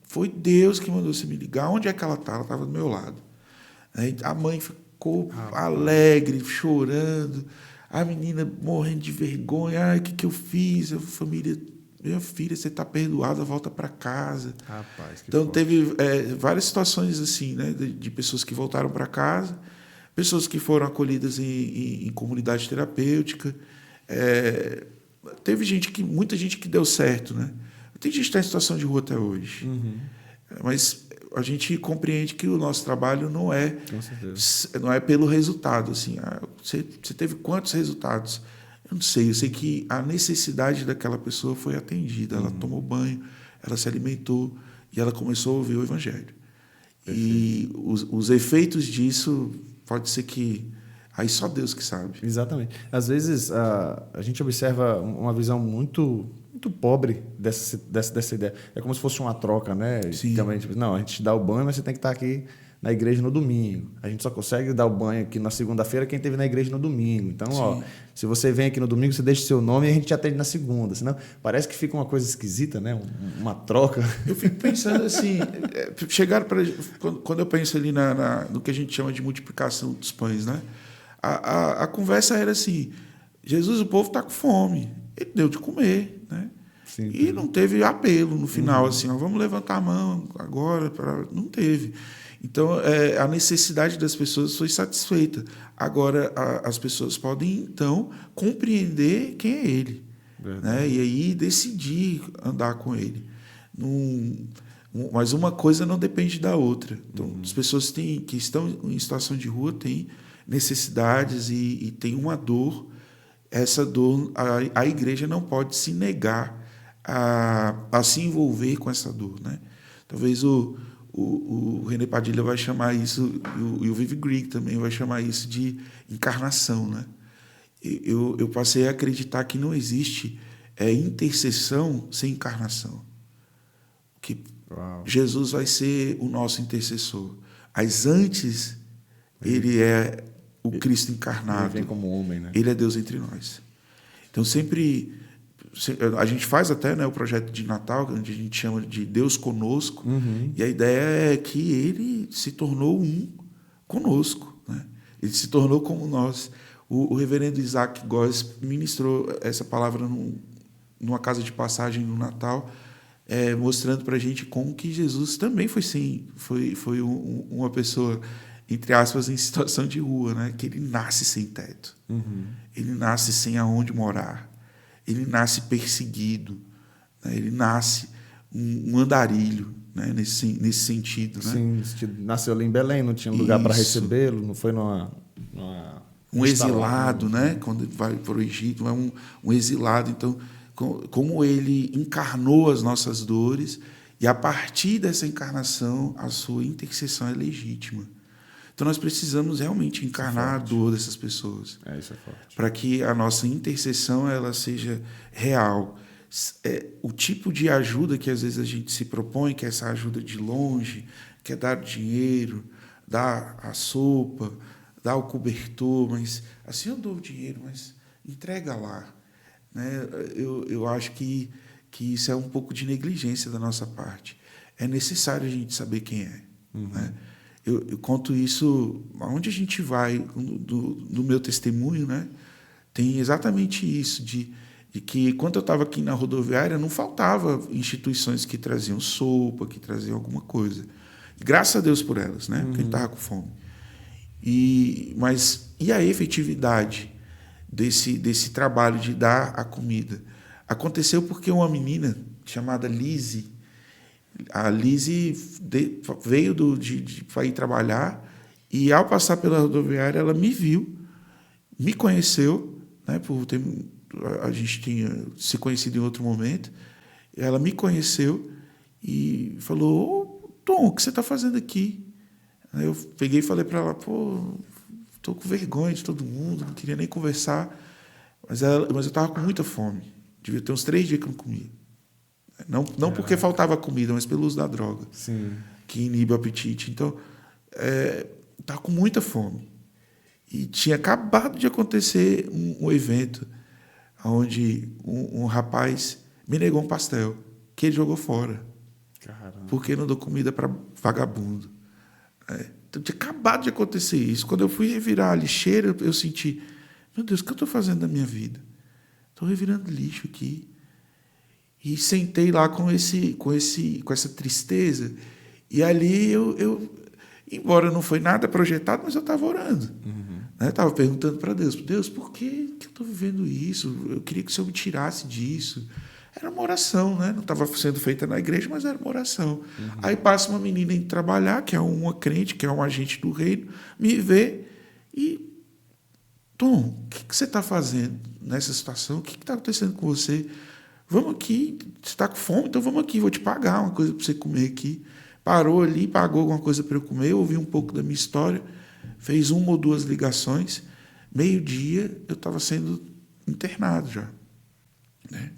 foi Deus que mandou você me ligar. Onde é que ela está? Ela estava do meu lado. Aí a mãe ficou alegre, chorando. A menina morrendo de vergonha. Ai, o que eu fiz? A família, minha filha, você está perdoada, volta para casa. Rapaz, então, teve várias situações assim, né, de pessoas que voltaram para casa, pessoas que foram acolhidas em comunidade terapêutica. Teve muita gente que deu certo, né? Tem gente que está em situação de rua até hoje. Mas a gente compreende que o nosso trabalho não é pelo resultado. Assim, você teve quantos resultados? Eu não sei. Eu sei que a necessidade daquela pessoa foi atendida. Ela tomou banho, ela se alimentou e ela começou a ouvir o Evangelho. Perfeito. E os efeitos disso... Pode ser que... Aí só Deus que sabe. Exatamente. Às vezes, a gente observa uma visão muito pobre dessa ideia. É como se fosse uma troca, né? Sim. Não, a gente dá o banho, mas você tem que estar aqui na igreja no domingo. A gente só consegue dar o banho aqui na segunda-feira quem esteve na igreja no domingo. Então, se você vem aqui no domingo, você deixa o seu nome e a gente te atende na segunda. Senão, parece que fica uma coisa esquisita, né? Uma troca. Eu fico pensando assim, quando eu penso ali no que a gente chama de multiplicação dos pães, né? A conversa era assim, Jesus, o povo está com fome, ele deu de comer, né? Sim, e não teve apelo no final, assim, vamos levantar a mão agora, não teve. Então, a necessidade das pessoas foi satisfeita. Agora, as pessoas podem, então, compreender quem é ele. Né? E aí decidir andar com ele. Mas uma coisa não depende da outra. Então, as pessoas que estão em situação de rua têm necessidades e têm uma dor. Essa dor, a igreja não pode se negar a se envolver com essa dor. Né? Talvez o René Padilha vai chamar isso, e o Vivi Grigg também vai chamar isso de encarnação. Né? eu passei a acreditar que não existe intercessão sem encarnação. Que Uau. Jesus vai ser o nosso intercessor. Mas antes, ele é o Cristo encarnado. Ele vem como homem, né? Ele é Deus entre nós. Então, sempre... A gente faz até, né, o projeto de Natal, onde a gente chama de Deus conosco. E a ideia é que ele se tornou um conosco, né? Ele se tornou como nós. O reverendo Isaac Góes ministrou essa palavra numa casa de passagem no Natal, mostrando para a gente como que Jesus também foi uma pessoa, entre aspas, em situação de rua, né? Que ele nasce sem teto. Ele nasce sem aonde morar. Ele nasce perseguido, né? Ele nasce um andarilho, né? nesse sentido. Né? Sim, nasceu ali em Belém, não tinha lugar para recebê-lo, não foi um exilado, né? Quando ele vai para o Egito, é um exilado. Então, como ele encarnou as nossas dores, e a partir dessa encarnação, a sua intercessão é legítima. Então, nós precisamos realmente encarnar a dor dessas pessoas. Isso é forte. Para que a nossa intercessão ela seja real. O tipo de ajuda que às vezes a gente se propõe, que é essa ajuda de longe, que é dar dinheiro, dar a sopa, dar o cobertor, mas assim eu dou o dinheiro, mas entrega lá. Né? Eu acho que isso é um pouco de negligência da nossa parte. É necessário a gente saber quem é. Né? Eu conto isso, aonde a gente vai, no meu testemunho, né? Tem exatamente isso, de que quando eu estava aqui na rodoviária, não faltava instituições que traziam sopa, que traziam alguma coisa. E graças a Deus por elas, né? Porque a gente estava com fome. Mas a efetividade desse trabalho de dar a comida? Aconteceu porque uma menina chamada Lise, a Lise veio para ir trabalhar e, ao passar pela rodoviária, ela me viu, me conheceu, né, a gente tinha se conhecido em outro momento. Ela me conheceu e falou: "Ô, Tom, o que você está fazendo aqui?" Aí eu peguei e falei para ela: "Pô, estou com vergonha de todo mundo, não queria nem conversar." Mas eu estava com muita fome. Devia ter uns 3 dias que eu não comia. Não porque faltava comida, mas pelo uso da droga. Sim. Que inibe o apetite. Então, estava com muita fome. E tinha acabado de acontecer um evento onde um rapaz me negou um pastel que ele jogou fora. Caramba. Porque não dou comida para vagabundo. Então, tinha acabado de acontecer isso. Quando eu fui revirar a lixeira, eu senti: meu Deus, o que eu estou fazendo da minha vida? Estou revirando lixo aqui. E sentei lá com essa tristeza. E ali embora não foi nada projetado, mas eu estava orando. Estava perguntando para Deus: Deus, por que eu estou vivendo isso? Eu queria que o Senhor me tirasse disso. Era uma oração, né? Não estava sendo feita na igreja, mas era uma oração. Aí passa uma menina indo trabalhar, que é uma crente, que é um agente do reino, me vê e: Tom, o que você está fazendo nessa situação? O que está acontecendo com você? Vamos aqui, você está com fome, então vamos aqui, vou te pagar uma coisa para você comer aqui. Parou ali, pagou alguma coisa para eu comer, ouvi um pouco da minha história, fez 1 ou 2 ligações. 12:00, eu estava sendo internado já. Né?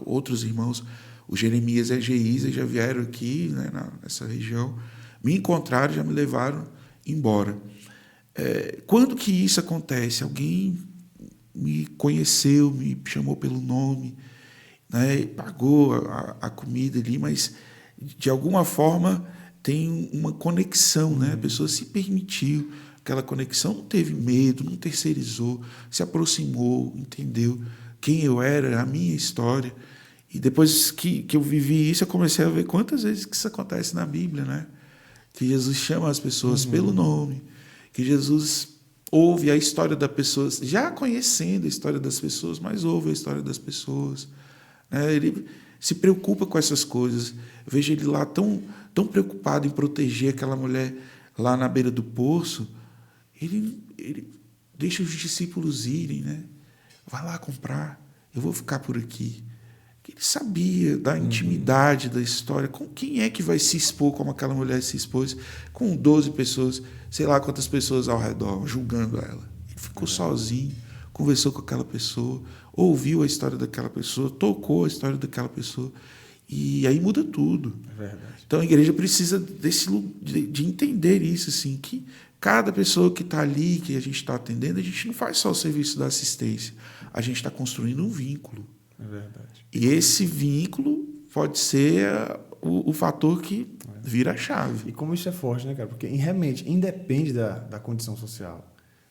Outros irmãos, o Jeremias e a Geisa, já vieram aqui, né, nessa região, me encontraram, já me levaram embora. Quando que isso acontece? Alguém me conheceu, me chamou pelo nome, né, pagou a comida ali, mas de alguma forma tem uma conexão, né? A pessoa se permitiu aquela conexão, não teve medo, não terceirizou, se aproximou, entendeu quem eu era, a minha história. E depois que eu vivi isso, eu comecei a ver quantas vezes que isso acontece na Bíblia, né? Que Jesus chama as pessoas pelo nome, que Jesus ouve a história das pessoas, já conhecendo a história das pessoas, mas ouve a história das pessoas. Ele se preocupa com essas coisas. Eu vejo ele lá tão preocupado em proteger aquela mulher lá na beira do poço. Ele deixa os discípulos irem, né? Vai lá comprar, eu vou ficar por aqui. Ele sabia da intimidade da história. Com quem é que vai se expor como aquela mulher se expôs? Com 12 pessoas, sei lá quantas pessoas ao redor, julgando ela. Ele ficou sozinho, conversou com aquela pessoa, ouviu a história daquela pessoa, tocou a história daquela pessoa. E aí muda tudo. É verdade. Então a igreja precisa de entender isso, assim, que cada pessoa que está ali, que a gente está atendendo, a gente não faz só o serviço da assistência, a gente está construindo um vínculo. É verdade. E esse vínculo pode ser o fator que vira a chave. E como isso é forte, né, cara? Porque realmente independe da condição social.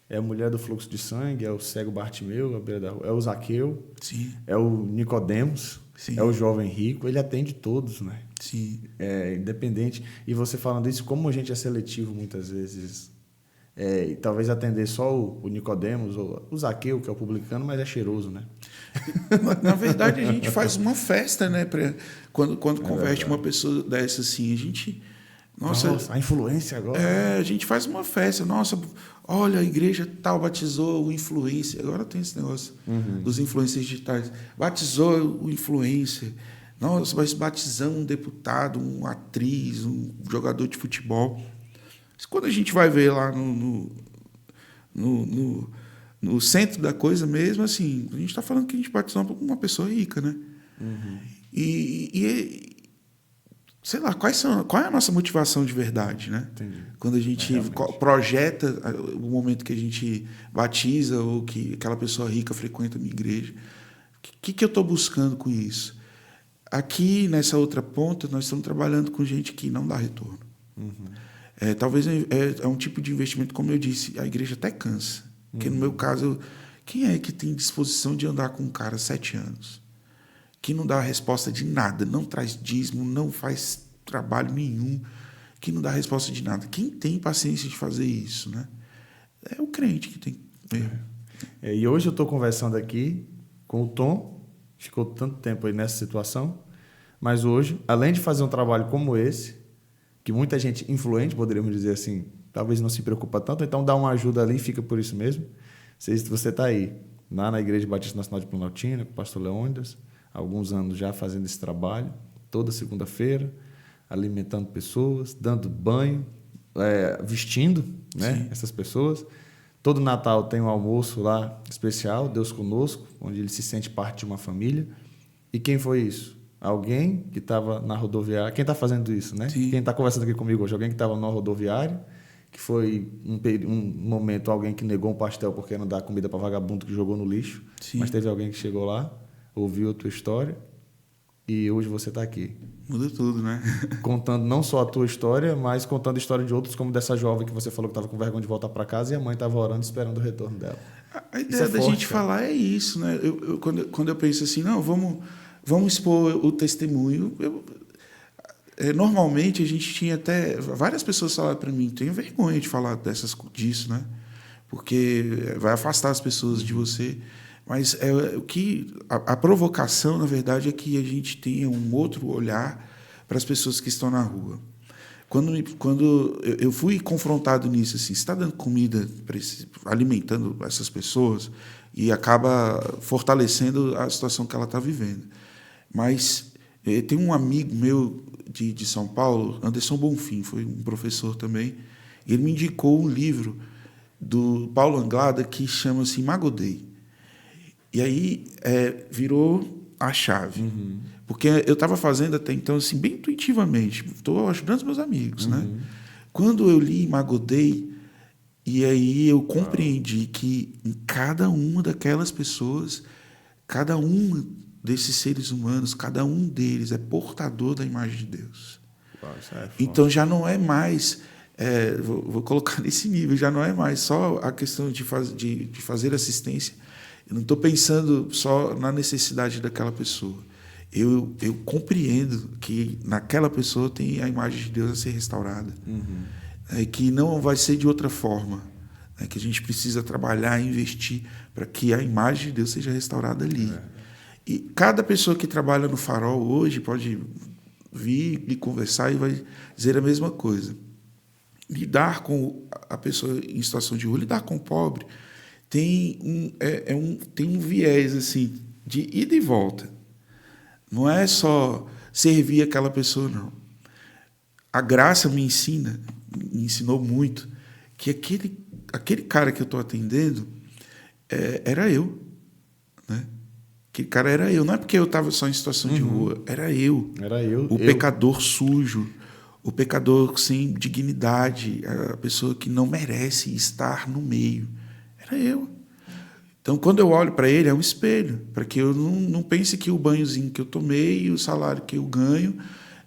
É a mulher do fluxo de sangue, é o cego Bartimeu, à beira da rua, é o Zaqueu, Sim, é o Nicodemos, sim, é o jovem rico, ele atende todos, né? sim. É independente. E você falando isso, como a gente é seletivo muitas vezes, e talvez atender só o Nicodemos ou o Zaqueu, que é o publicano, mas é cheiroso, né? Na verdade, a gente faz uma festa, né? Quando converte verdade. uma pessoa dessa assim, a gente. Nossa, A influência agora. a gente faz uma festa. Nossa, olha, a igreja tal batizou o influencer. Agora tem esse negócio dos influencers digitais. Batizou o influencer. Nossa, mas batizamos um deputado, uma atriz, um jogador de futebol. Mas quando a gente vai ver lá no centro da coisa mesmo, assim, a gente está falando que a gente batizou uma pessoa rica, né? E sei lá, qual é a nossa motivação de verdade, né? Entendi. Quando a gente projeta o momento que a gente batiza ou que aquela pessoa rica frequenta a minha igreja, o que eu estou buscando com isso? Aqui, nessa outra ponta, nós estamos trabalhando com gente que não dá retorno. Talvez é um tipo de investimento, como eu disse, a igreja até cansa. Porque no meu caso, quem é que tem disposição de andar com um cara 7 anos? Que não dá resposta de nada, não traz dízimo, não faz trabalho nenhum, que não dá resposta de nada. Quem tem paciência de fazer isso, né? É o crente que tem. E hoje eu estou conversando aqui com o Tom, ficou tanto tempo aí nessa situação, mas hoje, além de fazer um trabalho como esse, que muita gente influente, poderíamos dizer assim, talvez não se preocupa tanto, então dá uma ajuda ali e fica por isso mesmo. Se você está aí, lá na Igreja Batista Nacional de Planaltina, com o pastor Leônidas, há alguns anos já fazendo esse trabalho, toda segunda-feira, alimentando pessoas, dando banho, vestindo, né, essas pessoas. Todo Natal tem um almoço lá especial, Deus Conosco, onde ele se sente parte de uma família. E quem foi isso? Alguém que estava na rodoviária. Quem está fazendo isso, né? Sim. Quem está conversando aqui comigo hoje? Alguém que estava na rodoviária, que foi um momento alguém que negou um pastel porque não dá comida para vagabundo que jogou no lixo. Sim. Mas teve alguém que chegou lá, ouviu a tua história e hoje você está aqui. Muda tudo, né? Contando não só a tua história, mas contando a história de outros, como dessa jovem que você falou que estava com vergonha de voltar para casa e a mãe estava orando esperando o retorno dela. A ideia da gente falar é isso, né? Quando eu penso assim, não, vamos expor o testemunho. Normalmente a gente tinha até várias pessoas falaram para mim, tenho vergonha de falar disso, né? Porque vai afastar as pessoas de você. Mas a provocação, na verdade, é que a gente tenha um outro olhar para as pessoas que estão na rua. Quando eu fui confrontado nisso, assim, você está dando comida, alimentando essas pessoas e acaba fortalecendo a situação que ela está vivendo. Mas tem um amigo meu de São Paulo, Anderson Bonfim, foi um professor também, e ele me indicou um livro do Paulo Anglada que chama-se Imagodei. E aí virou a chave. Porque eu estava fazendo até então assim, bem intuitivamente, estou ajudando os meus amigos. Né? Quando eu li Imagodei, e aí eu compreendi que em cada uma daquelas pessoas, cada um desses seres humanos, cada um deles é portador da imagem de Deus. Então já não é mais, vou colocar nesse nível, já não é mais só a questão de fazer assistência. Eu não estou pensando só na necessidade daquela pessoa. Eu compreendo que naquela pessoa tem a imagem de Deus a ser restaurada. Que não vai ser de outra forma. Que a gente precisa trabalhar e investir para que a imagem de Deus seja restaurada ali. E cada pessoa que trabalha no Farol hoje pode vir e conversar e vai dizer a mesma coisa. Lidar com a pessoa em situação de rua, lidar com o pobre, tem um viés assim, de ida e volta. Não é só servir aquela pessoa, não. A graça me ensinou muito que aquele cara que eu estou atendendo, era eu, né? Aquele cara era eu. Não é porque eu estava só em situação de rua, era eu. Era eu. O pecador sujo, o pecador sem dignidade, a pessoa que não merece estar no meio. Era eu. Então, quando eu olho para ele, é um espelho, para que eu não pense que o banhozinho que eu tomei e o salário que eu ganho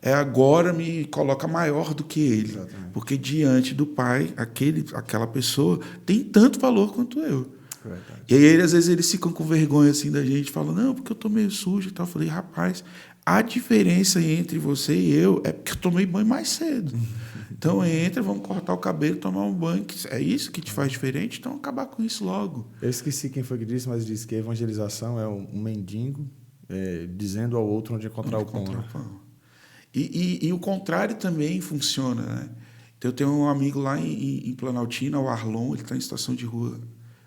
agora me coloca maior do que ele. Exatamente. Porque diante do Pai, aquela pessoa tem tanto valor quanto eu. Verdade. E aí, às vezes, eles ficam com vergonha assim da gente, falam, não, porque eu tô meio sujo e tal. Eu falei, rapaz, a diferença entre você e eu é porque eu tomei banho mais cedo. Então, entra, vamos cortar o cabelo, tomar um banho. É isso que te faz diferente? Então, acabar com isso logo. Eu esqueci quem foi que disse, mas disse que a evangelização é um mendigo dizendo ao outro onde encontrar o pão. E o contrário também funciona, né? Então, eu tenho um amigo lá em Planaltina, o Arlon, ele está em situação de rua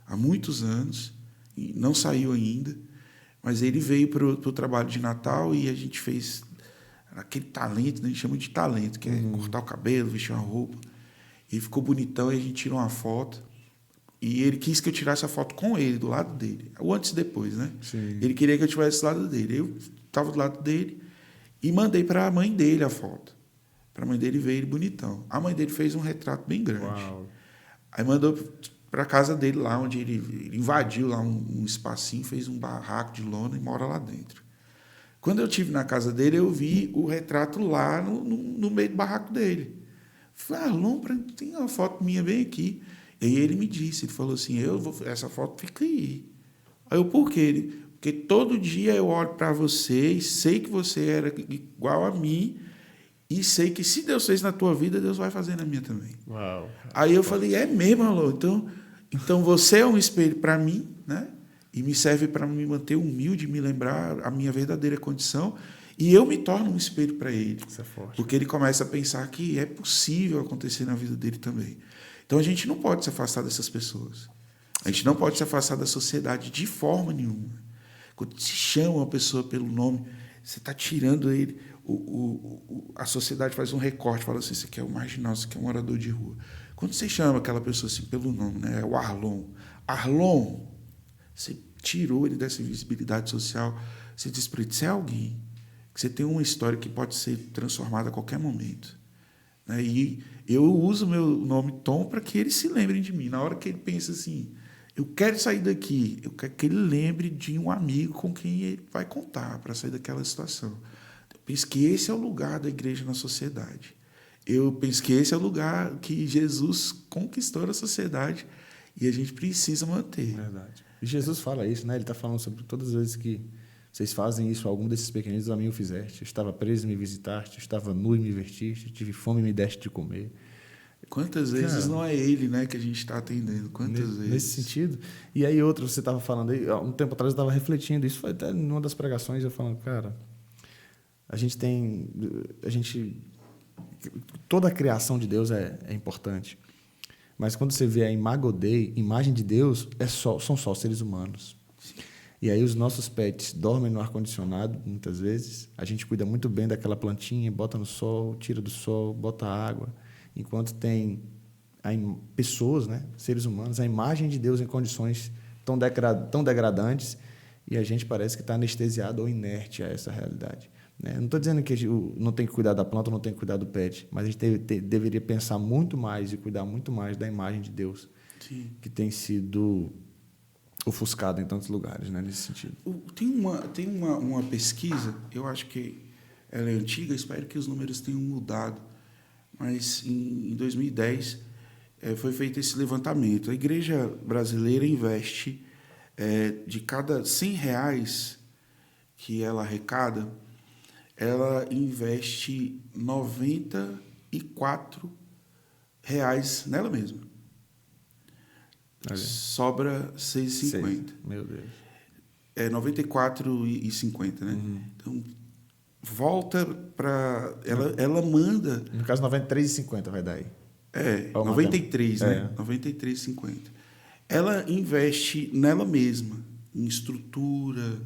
há muitos anos, e não saiu ainda, mas ele veio para o trabalho de Natal e a gente fez aquele talento, né? A gente chama de talento, que é cortar o cabelo, vestir uma roupa. E ficou bonitão, e a gente tirou uma foto. E ele quis que eu tirasse a foto com ele, do lado dele. O antes e depois, né? Sim. Ele queria que eu estivesse do lado dele. Eu estava do lado dele e mandei para a mãe dele a foto. Para a mãe dele ver ele bonitão. A mãe dele fez um retrato bem grande. Uau. Aí mandou para a casa dele lá, onde ele invadiu lá um espacinho, fez um barraco de lona e mora lá dentro. Quando eu estive na casa dele, eu vi o retrato lá no meio do barraco dele. Falei, Arlon, tem uma foto minha bem aqui. E aí ele me disse, ele falou assim, essa foto fica aí. Aí eu, por quê? Porque todo dia eu olho para você e sei que você era igual a mim e sei que se Deus fez na tua vida, Deus vai fazer na minha também. Uau. Aí eu falei, é mesmo, Arlon? Então você é um espelho para mim, né? E me serve para me manter humilde, me lembrar a minha verdadeira condição, e eu me torno um espelho para ele. Isso é forte. Porque ele começa a pensar que é possível acontecer na vida dele também. Então a gente não pode se afastar dessas pessoas. A gente não pode se afastar da sociedade de forma nenhuma. Quando se chama uma pessoa pelo nome, você está tirando ele. A sociedade faz um recorte, fala assim, você quer o marginal, você quer um morador de rua. Quando você chama aquela pessoa assim pelo nome, né? É o Arlon. Arlon, você tirou ele dessa visibilidade social. Você diz para ele, você é alguém, que você tem uma história que pode ser transformada a qualquer momento. Né? E eu uso o meu nome Tom para que ele se lembre de mim. Na hora que ele pensa assim, eu quero sair daqui, eu quero que ele lembre de um amigo com quem ele vai contar para sair daquela situação. Eu penso que esse é o lugar da igreja na sociedade. Eu penso que esse é o lugar que Jesus conquistou na sociedade e a gente precisa manter. Verdade. E Jesus fala isso, né? Ele está falando sobre todas as vezes que vocês fazem isso, algum desses pequeninos a mim o fizeste. Eu estava preso e me visitaste, eu estava nu e me vestiste, tive fome e me deste de comer. Quantas vezes não é ele, né, que a gente está atendendo? Quantas vezes? Nesse sentido. E aí outro, você estava falando aí, um tempo atrás eu estava refletindo, isso foi até numa das pregações, eu falando, cara, toda a criação de Deus é importante. Mas quando você vê a Imago Dei, imagem de Deus, são só seres humanos. Sim. E aí os nossos pets dormem no ar-condicionado, muitas vezes. A gente cuida muito bem daquela plantinha, bota no sol, tira do sol, bota água. Enquanto tem pessoas, né, seres humanos, a imagem de Deus em condições tão degradantes, e a gente parece que está anestesiado ou inerte a essa realidade. Não estou dizendo que não tem que cuidar da planta, não tem que cuidar do pet, mas a gente deveria pensar muito mais e cuidar muito mais da imagem de Deus, sim, que tem sido ofuscada em tantos lugares, né, nesse sentido. Tem uma pesquisa, eu acho que ela é antiga, espero que os números tenham mudado, mas em 2010 foi feito esse levantamento. A igreja brasileira investe, de cada R$100 que ela arrecada, ela investe R$94 nela mesma. Sobra R$6,50. Meu Deus. É R$94,50, né? Uhum. Então, volta para... Ela manda... No caso, R$93,50 vai dar aí. 93, né? R$93,50. Ela investe nela mesma, em estrutura,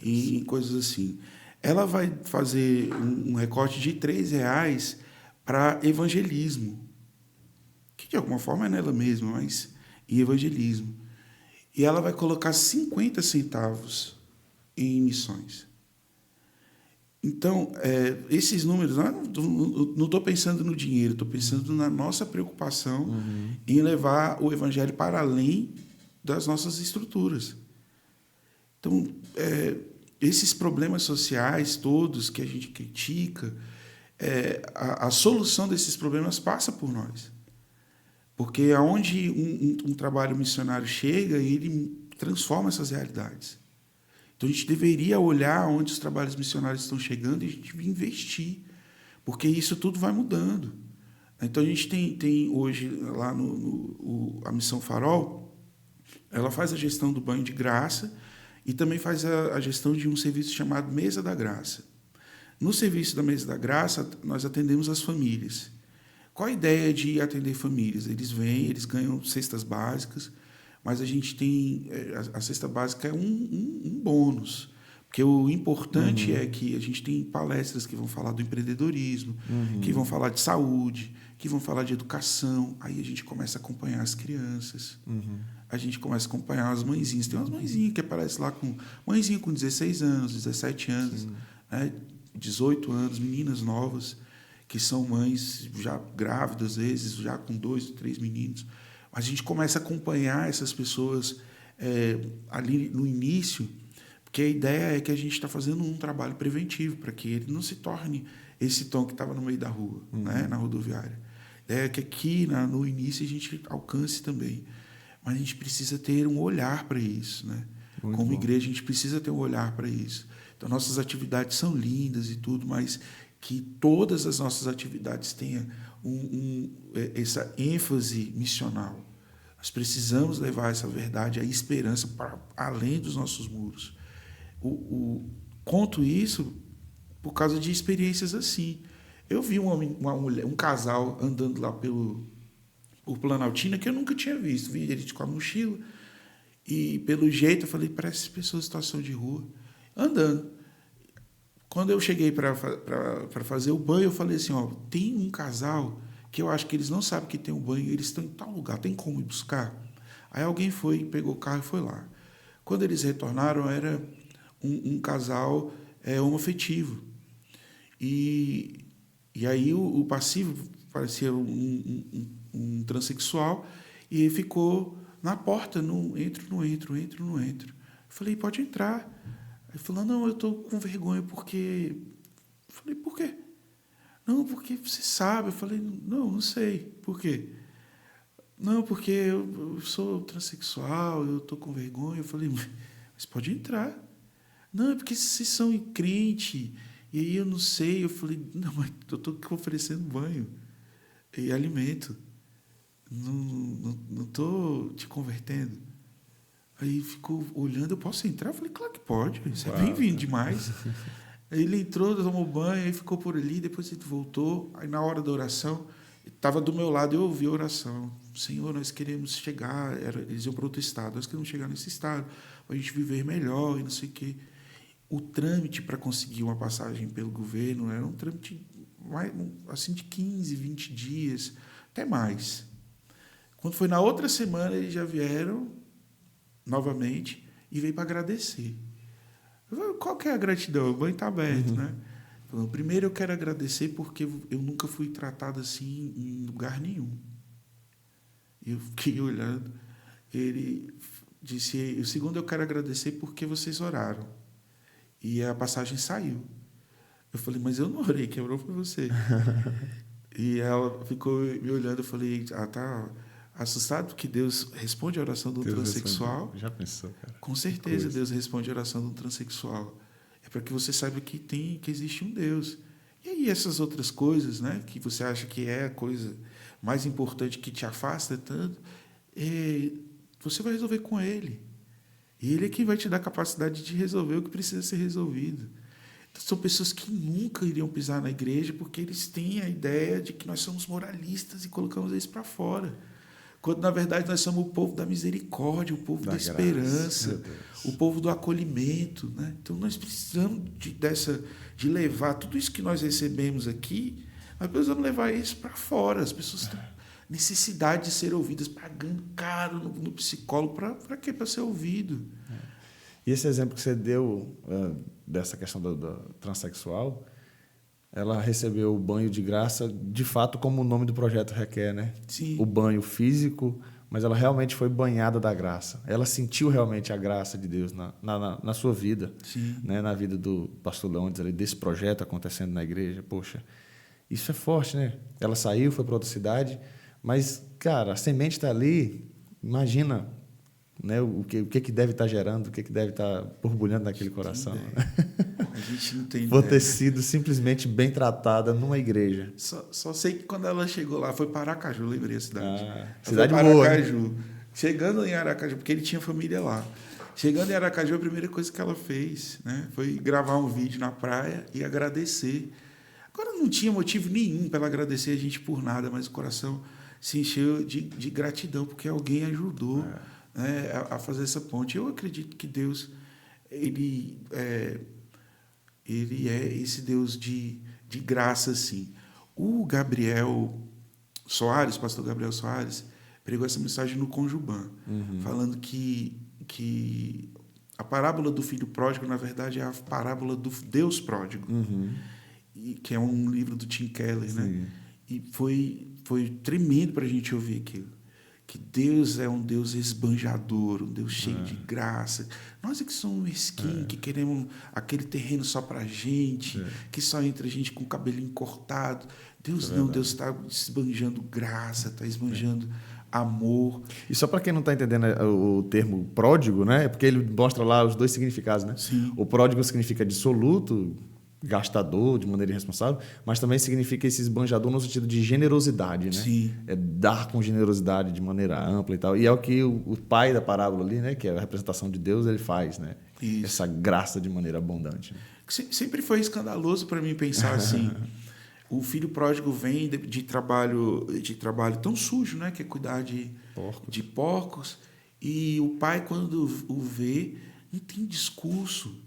em coisas assim. Ela vai fazer um recorte de R$3 para evangelismo, que de alguma forma é nela mesma, mas em evangelismo. e ela vai colocar 50 centavos em missões. Então, esses números, não estou pensando no dinheiro, estou pensando na nossa preocupação em levar o evangelho para além das nossas estruturas. Então, esses problemas sociais todos que a gente critica, a solução desses problemas passa por nós. Porque aonde um trabalho missionário chega, ele transforma essas realidades. Então, a gente deveria olhar onde os trabalhos missionários estão chegando e a gente investir, porque isso tudo vai mudando. Então, a gente tem hoje, lá a Missão Farol, ela faz a gestão do banho de graça e também faz a gestão de um serviço chamado Mesa da Graça. No serviço da Mesa da Graça, nós atendemos as famílias. Qual a ideia de atender famílias? Eles vêm, eles ganham cestas básicas, mas a gente tem... A cesta básica é um bônus, porque o importante é que a gente tem palestras que vão falar do empreendedorismo, que vão falar de saúde, que vão falar de educação. Aí a gente começa a acompanhar as crianças, a gente começa a acompanhar as mãezinhas. Tem umas mãezinhas que aparecem lá com... Mãezinha com 16 anos, 17 anos, né, 18 anos, meninas novas, que são mães já grávidas, às vezes, já com 2 ou 3 meninos. A gente começa a acompanhar essas pessoas ali no início, porque a ideia é que a gente está fazendo um trabalho preventivo para que ele não se torne esse Tom que estava no meio da rua, né, na rodoviária. A ideia é que aqui, no início, a gente alcance também. Mas a gente precisa ter um olhar para isso. Né? Como igreja, a gente precisa ter um olhar para isso. Então, nossas atividades são lindas e tudo, mas que todas as nossas atividades tenham essa ênfase missional. Nós precisamos levar essa verdade, a esperança para além dos nossos muros. Conto isso por causa de experiências assim. Eu vi um casal andando lá por Planaltina que eu nunca tinha visto. Vi ele com a mochila e, pelo jeito, eu falei, parece pessoas em situação de rua, andando. Quando eu cheguei para fazer o banho, eu falei assim, tem um casal que eu acho que eles não sabem que tem um banho, eles estão em tal lugar, tem como ir buscar? Aí alguém foi, pegou o carro e foi lá. Quando eles retornaram, era um casal homoafetivo. E aí o passivo parecia um transexual e ficou na porta, não entro. Eu falei, pode entrar. Ele falou, não, eu estou com vergonha porque... Eu falei, por quê? Não, porque você sabe. Eu falei, não sei. Por quê? Não, porque eu sou transexual, eu estou com vergonha. Eu falei, mas pode entrar. Não, é porque vocês são crente, e aí eu não sei. Eu falei, não, mas eu estou oferecendo banho e alimento. Não estou te convertendo. Aí ficou olhando, eu posso entrar? Eu falei, claro que pode, você é bem-vindo demais. Aí ele entrou, tomou banho, aí ficou por ali, depois ele voltou. Aí na hora da oração, estava do meu lado, eu ouvi a oração. Senhor, nós queremos chegar, eles iam para outro estado, nós queremos chegar nesse estado, para a gente viver melhor e não sei o quê. O trâmite para conseguir uma passagem pelo governo era um trâmite assim, de 15, 20 dias, até mais. Quando foi na outra semana, eles já vieram novamente e veio para agradecer. Qual que é a gratidão? O banho está aberto, né? Falando, primeiro eu quero agradecer porque eu nunca fui tratado assim em lugar nenhum. E eu fiquei olhando. Ele disse, o segundo eu quero agradecer porque vocês oraram. E a passagem saiu. Eu falei, mas eu não orei, quem orou foi você. E ela ficou me olhando, eu falei, tá assustado porque Deus responde a oração de um transexual? Já pensou, cara? Com certeza Deus responde a oração de um transexual. É para que você saiba que existe um Deus. E aí essas outras coisas, né, que você acha que é a coisa mais importante que te afasta tanto, você vai resolver com Ele. E Ele é quem vai te dar a capacidade de resolver o que precisa ser resolvido. Então, são pessoas que nunca iriam pisar na igreja porque eles têm a ideia de que nós somos moralistas e colocamos isso para fora. Quando, na verdade, nós somos o povo da misericórdia, o povo da esperança, o povo do acolhimento. Né? Então, nós precisamos de levar tudo isso que nós recebemos aqui, nós precisamos levar isso para fora. As pessoas necessidade de ser ouvidas, pagando caro no psicólogo. Para quê? Para ser ouvido. E esse exemplo que você deu dessa questão do transexual, ela recebeu o banho de graça, de fato, como o nome do projeto requer, né? Sim. O banho físico, mas ela realmente foi banhada da graça. Ela sentiu realmente a graça de Deus na sua vida, né? Na vida do pastor Leônidas, ali, desse projeto acontecendo na igreja. Poxa, isso é forte, né? Ela saiu, foi para outra cidade, mas, cara, a semente está ali, imagina, né? O que deve estar gerando, o que deve estar borbulhando naquele coração. A gente não tem Por ter sido simplesmente bem tratada numa igreja. Só sei que quando ela chegou lá, foi para Aracaju, lembrei a cidade. Cidade boa. Aracaju. Chegando em Aracaju, porque ele tinha família lá. Chegando em Aracaju, a primeira coisa que ela fez, né, foi gravar um vídeo na praia e agradecer. Agora, não tinha motivo nenhum para ela agradecer a gente por nada, mas o coração se encheu de gratidão, porque alguém ajudou, né, a fazer essa ponte. Eu acredito que Deus, ele é esse Deus de graça, assim. O Gabriel Soares, pastor Gabriel Soares, pregou essa mensagem no Conjuban, falando que a parábola do filho pródigo, na verdade, é a parábola do Deus pródigo, que é um livro do Tim Keller, né? E foi tremendo para a gente ouvir aquilo. Que Deus é um Deus esbanjador, um Deus cheio de graça. Nós é que somos mesquinhos, que queremos aquele terreno só para a gente, que só entra a gente com o cabelinho cortado. Deus não, Deus está esbanjando graça, está esbanjando amor. E só para quem não está entendendo o termo pródigo, né? É porque ele mostra lá os dois significados, né? Sim. O pródigo significa dissoluto, gastador de maneira irresponsável, mas também significa esse esbanjador no sentido de generosidade, né? Sim. É dar com generosidade de maneira ampla e tal. E é o que o pai da parábola ali, né, que é a representação de Deus, ele faz, né? Isso. Essa graça de maneira abundante. Sempre foi escandaloso para mim pensar assim. O filho pródigo vem de trabalho tão sujo, né, que é cuidar de porcos, e o pai, quando o vê, não tem discurso.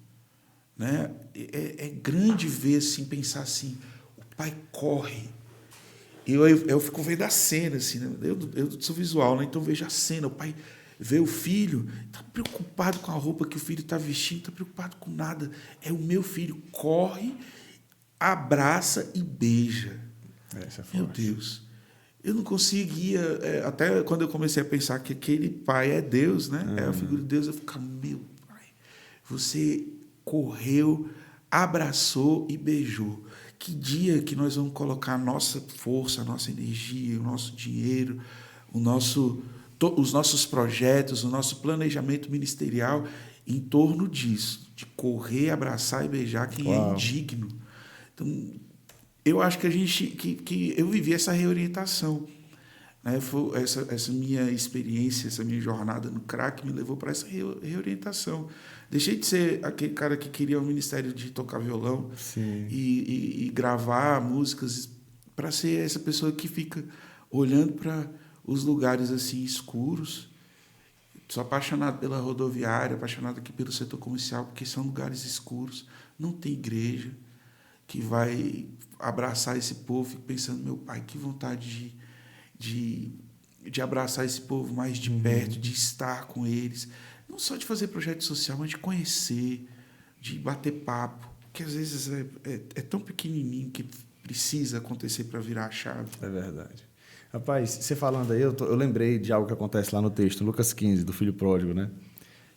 Né? É grande ver, assim, pensar assim, o pai corre. Eu fico vendo a cena, assim, né? Eu sou visual, né? Então vejo a cena, o pai vê o filho, está preocupado com a roupa que o filho está vestindo, está preocupado com nada. É o meu filho, corre, abraça e beija. Meu Deus, eu não conseguia, até quando eu comecei a pensar que aquele pai é Deus, né? É a figura de Deus, eu ficava, meu pai, você correu, abraçou e beijou. Que dia que nós vamos colocar a nossa força, a nossa energia, o nosso dinheiro, os nossos projetos, o nosso planejamento ministerial em torno disso, de correr, abraçar e beijar quem é indigno. Então, eu acho que eu vivi essa reorientação. Né? Essa minha experiência, essa minha jornada no crack me levou para essa reorientação. Deixei de ser aquele cara que queria o ministério de tocar violão e gravar músicas, para ser essa pessoa que fica olhando para os lugares assim escuros. Sou apaixonado pela rodoviária, apaixonado aqui pelo setor comercial, porque são lugares escuros, não tem igreja que vai abraçar esse povo. Fico pensando, meu pai, que vontade de abraçar esse povo mais de perto, de estar com eles. Não só de fazer projeto social, mas de conhecer, de bater papo. Que às vezes é tão pequenininho que precisa acontecer para virar a chave. É verdade. Rapaz, você falando aí, eu lembrei de algo que acontece lá no texto, Lucas 15, do filho pródigo, né?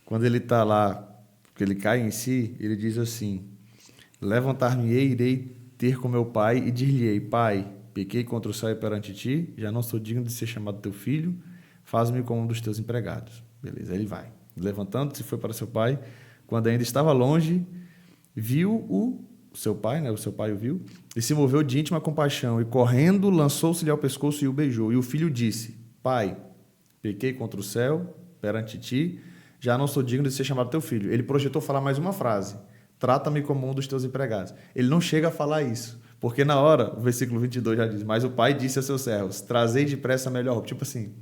Quando ele está lá, que ele cai em si, ele diz assim: levantar-me-ei, irei ter com meu pai e dir-lhe-ei: Pai, pequei contra o céu e perante ti, já não sou digno de ser chamado teu filho, faz-me como um dos teus empregados. Beleza, ele vai. Levantando-se, foi para seu pai. Quando ainda estava longe, viu o seu pai, né? O seu pai o viu, e se moveu de íntima compaixão, e correndo, lançou-se-lhe ao pescoço e o beijou. E o filho disse: Pai, pequei contra o céu, perante ti, já não sou digno de ser chamado teu filho. Ele projetou falar mais uma frase: trata-me como um dos teus empregados. Ele não chega a falar isso, porque na hora, o versículo 22 já diz: mas o pai disse a seus servos: trazei depressa a melhor roupa. Tipo assim,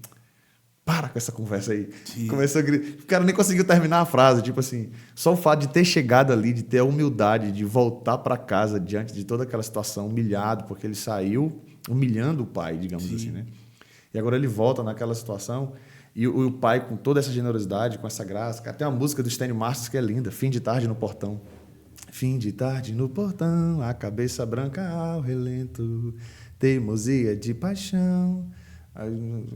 para com essa conversa aí. Começou a gritar. O cara nem conseguiu terminar a frase. Tipo assim, só o fato de ter chegado ali, de ter a humildade, de voltar para casa diante de toda aquela situação, humilhado, porque ele saiu humilhando o pai, digamos assim, né? E agora ele volta naquela situação e o pai, com toda essa generosidade, com essa graça. Cara, tem uma música do Stênio Martins que é linda, Fim de Tarde no Portão. Fim de tarde no portão, a cabeça branca ao relento, teimosia de paixão. Aí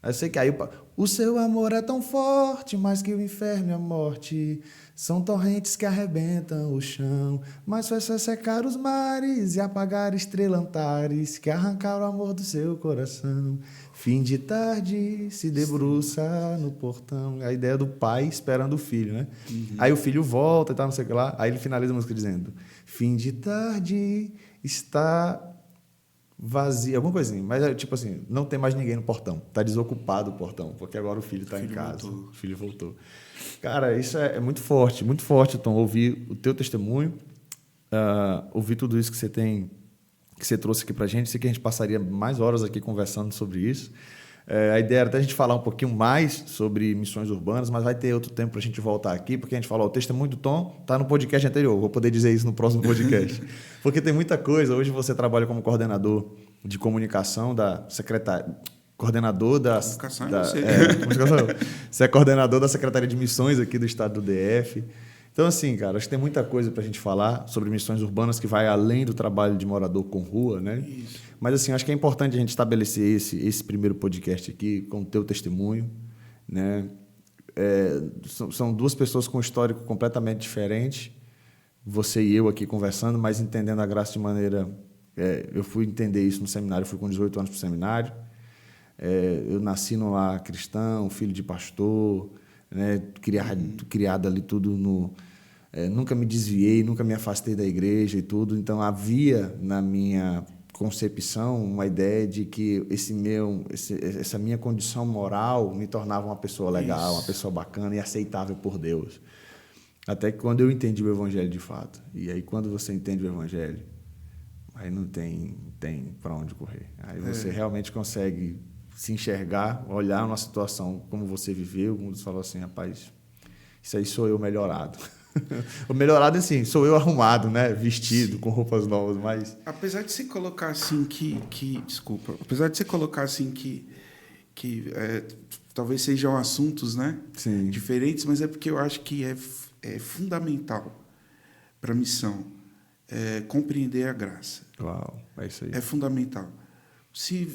eu sei que aí o seu amor é tão forte, mais que o inferno e a morte. São torrentes que arrebentam o chão, mas foi só secar os mares e apagar estrelantares que arrancaram o amor do seu coração. Fim de tarde, se debruça no portão. A ideia do pai esperando o filho, né? Uhum. Aí o filho volta e tal, não sei o que lá. Aí ele finaliza a música dizendo: fim de tarde, está vazio, alguma coisinha. Mas é tipo assim, não tem mais ninguém no portão. Tá desocupado o portão, porque agora o filho está em casa. Voltou. O filho voltou. Cara, isso é muito forte, Tom, ouvir o teu testemunho, ouvir tudo isso que você trouxe aqui pra gente. Sei que a gente passaria mais horas aqui conversando sobre isso. A ideia era até a gente falar um pouquinho mais sobre missões urbanas, mas vai ter outro tempo para a gente voltar aqui, porque a gente falou, o testemunho do Tom está no podcast anterior, vou poder dizer isso no próximo podcast. Porque tem muita coisa. Hoje você trabalha como coordenador de comunicação da secretaria... Coordenador da... Comunicação, Você é coordenador da Secretaria de Missões aqui do estado do DF. Então, assim, cara, acho que tem muita coisa para a gente falar sobre missões urbanas que vai além do trabalho de morador com rua, né? Isso. Mas, assim, acho que é importante a gente estabelecer esse primeiro podcast aqui com o teu testemunho, né? São duas pessoas com um histórico completamente diferente, você e eu aqui conversando, mas entendendo a graça de maneira... eu fui entender isso no seminário, eu fui com 18 anos para o seminário, eu nasci no lar cristão, filho de pastor, né? Criado ali tudo no... nunca me desviei, nunca me afastei da igreja e tudo, então havia na minha concepção uma ideia de que essa minha condição moral me tornava uma pessoa legal, uma pessoa bacana e aceitável por Deus. Até que quando eu entendi o evangelho de fato. E aí quando você entende o evangelho, aí não tem para onde correr. Aí você realmente consegue se enxergar, olhar uma situação como você viveu, como você falou assim, rapaz, isso aí sou eu melhorado. O melhorado, assim, sou eu arrumado, né? Vestido, sim, com roupas novas, mas... Apesar de você colocar assim Desculpa. Apesar de você colocar assim que talvez sejam assuntos, né? Sim. Diferentes, mas é porque eu acho que é fundamental para a missão compreender a graça. Uau, é isso aí. É fundamental. Se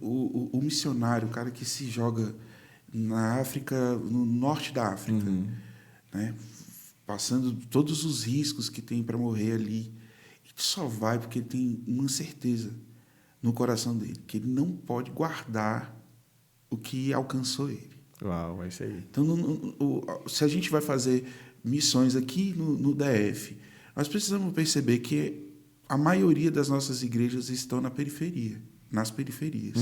o missionário, o cara que se joga na África, no norte da África, né? Passando todos os riscos que tem para morrer ali, ele só vai porque ele tem uma certeza no coração dele, que ele não pode guardar o que alcançou ele. Uau, é isso aí. Então, se a gente vai fazer missões aqui no DF, nós precisamos perceber que a maioria das nossas igrejas estão nas periferias.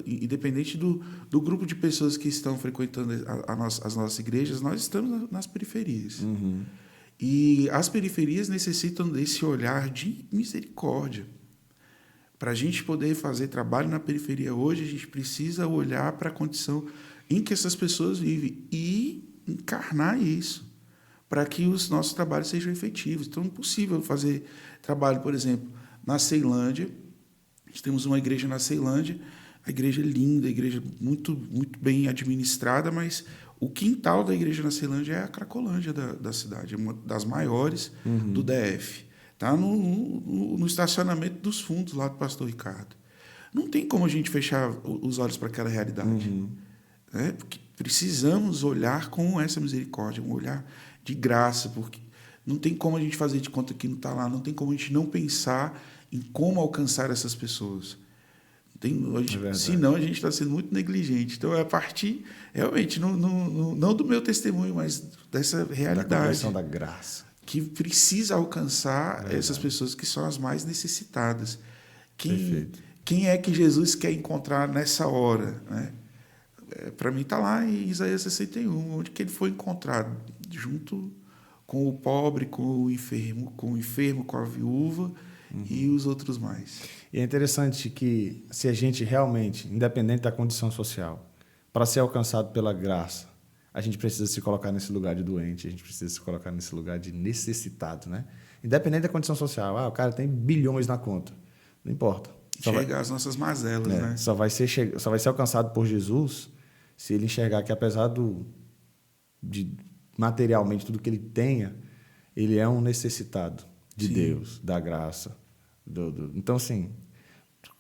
Independente do grupo de pessoas que estão frequentando as nossas igrejas, nós estamos nas periferias. E as periferias necessitam desse olhar de misericórdia. Para a gente poder fazer trabalho na periferia hoje, a gente precisa olhar para a condição em que essas pessoas vivem e encarnar isso, para que os nossos trabalhos sejam efetivos. Então, é impossível fazer trabalho, por exemplo, na Ceilândia. Nós temos uma igreja na Ceilândia, a igreja é linda, a igreja muito, muito bem administrada, mas o quintal da igreja na Ceilândia é a Cracolândia da cidade, é uma das maiores do DF. Está no estacionamento dos fundos lá do pastor Ricardo. Não tem como a gente fechar os olhos para aquela realidade. Né? Porque precisamos olhar com essa misericórdia, um olhar de graça, porque não tem como a gente fazer de conta que não está lá, não tem como a gente não pensar em como alcançar essas pessoas. Senão a gente está sendo muito negligente. Então, é a partir, realmente, não do meu testemunho, mas dessa realidade. Da compreensão da graça. Que precisa alcançar essas pessoas que são as mais necessitadas. Quem é que Jesus quer encontrar nessa hora? Né? Para mim, está lá em Isaías 61, onde que ele foi encontrado, junto com o pobre, com o enfermo, com a viúva, e os outros mais. E é interessante que, se a gente realmente, independente da condição social, para ser alcançado pela graça, a gente precisa se colocar nesse lugar de doente, a gente precisa se colocar nesse lugar de necessitado, né? Independente da condição social. O cara tem bilhões na conta. Não importa. enxergar as nossas mazelas, né? Só vai ser alcançado por Jesus se ele enxergar que, apesar de materialmente tudo que ele tenha, ele é um necessitado de Deus, da graça. Então, assim,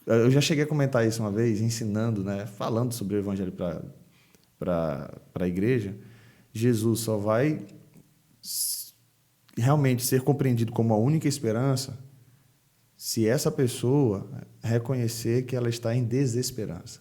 eu já cheguei a comentar isso uma vez, ensinando, né, falando sobre o evangelho para a igreja. Jesus só vai realmente ser compreendido como a única esperança se essa pessoa reconhecer que ela está em desesperança.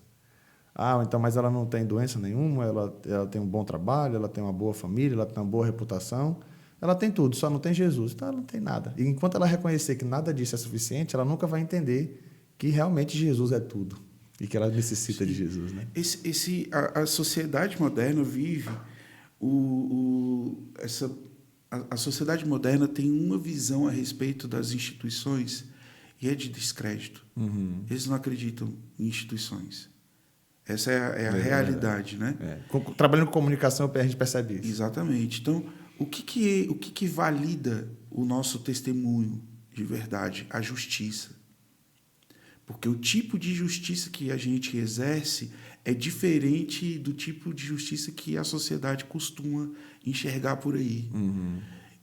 Então, mas ela não tem doença nenhuma, ela tem um bom trabalho, ela tem uma boa família, ela tem uma boa reputação, ela tem tudo, só não tem Jesus, então ela não tem nada. E enquanto ela reconhecer que nada disso é suficiente, ela nunca vai entender que realmente Jesus é tudo e que ela necessita de Jesus, né? A sociedade moderna vive a sociedade moderna tem uma visão a respeito das instituições e é de descrédito. Eles não acreditam em instituições. Essa é a realidade, né? Trabalhando com comunicação, a gente percebe isso. Exatamente. Então, o que valida o nosso testemunho de verdade? A justiça. Porque o tipo de justiça que a gente exerce é diferente do tipo de justiça que a sociedade costuma enxergar por aí.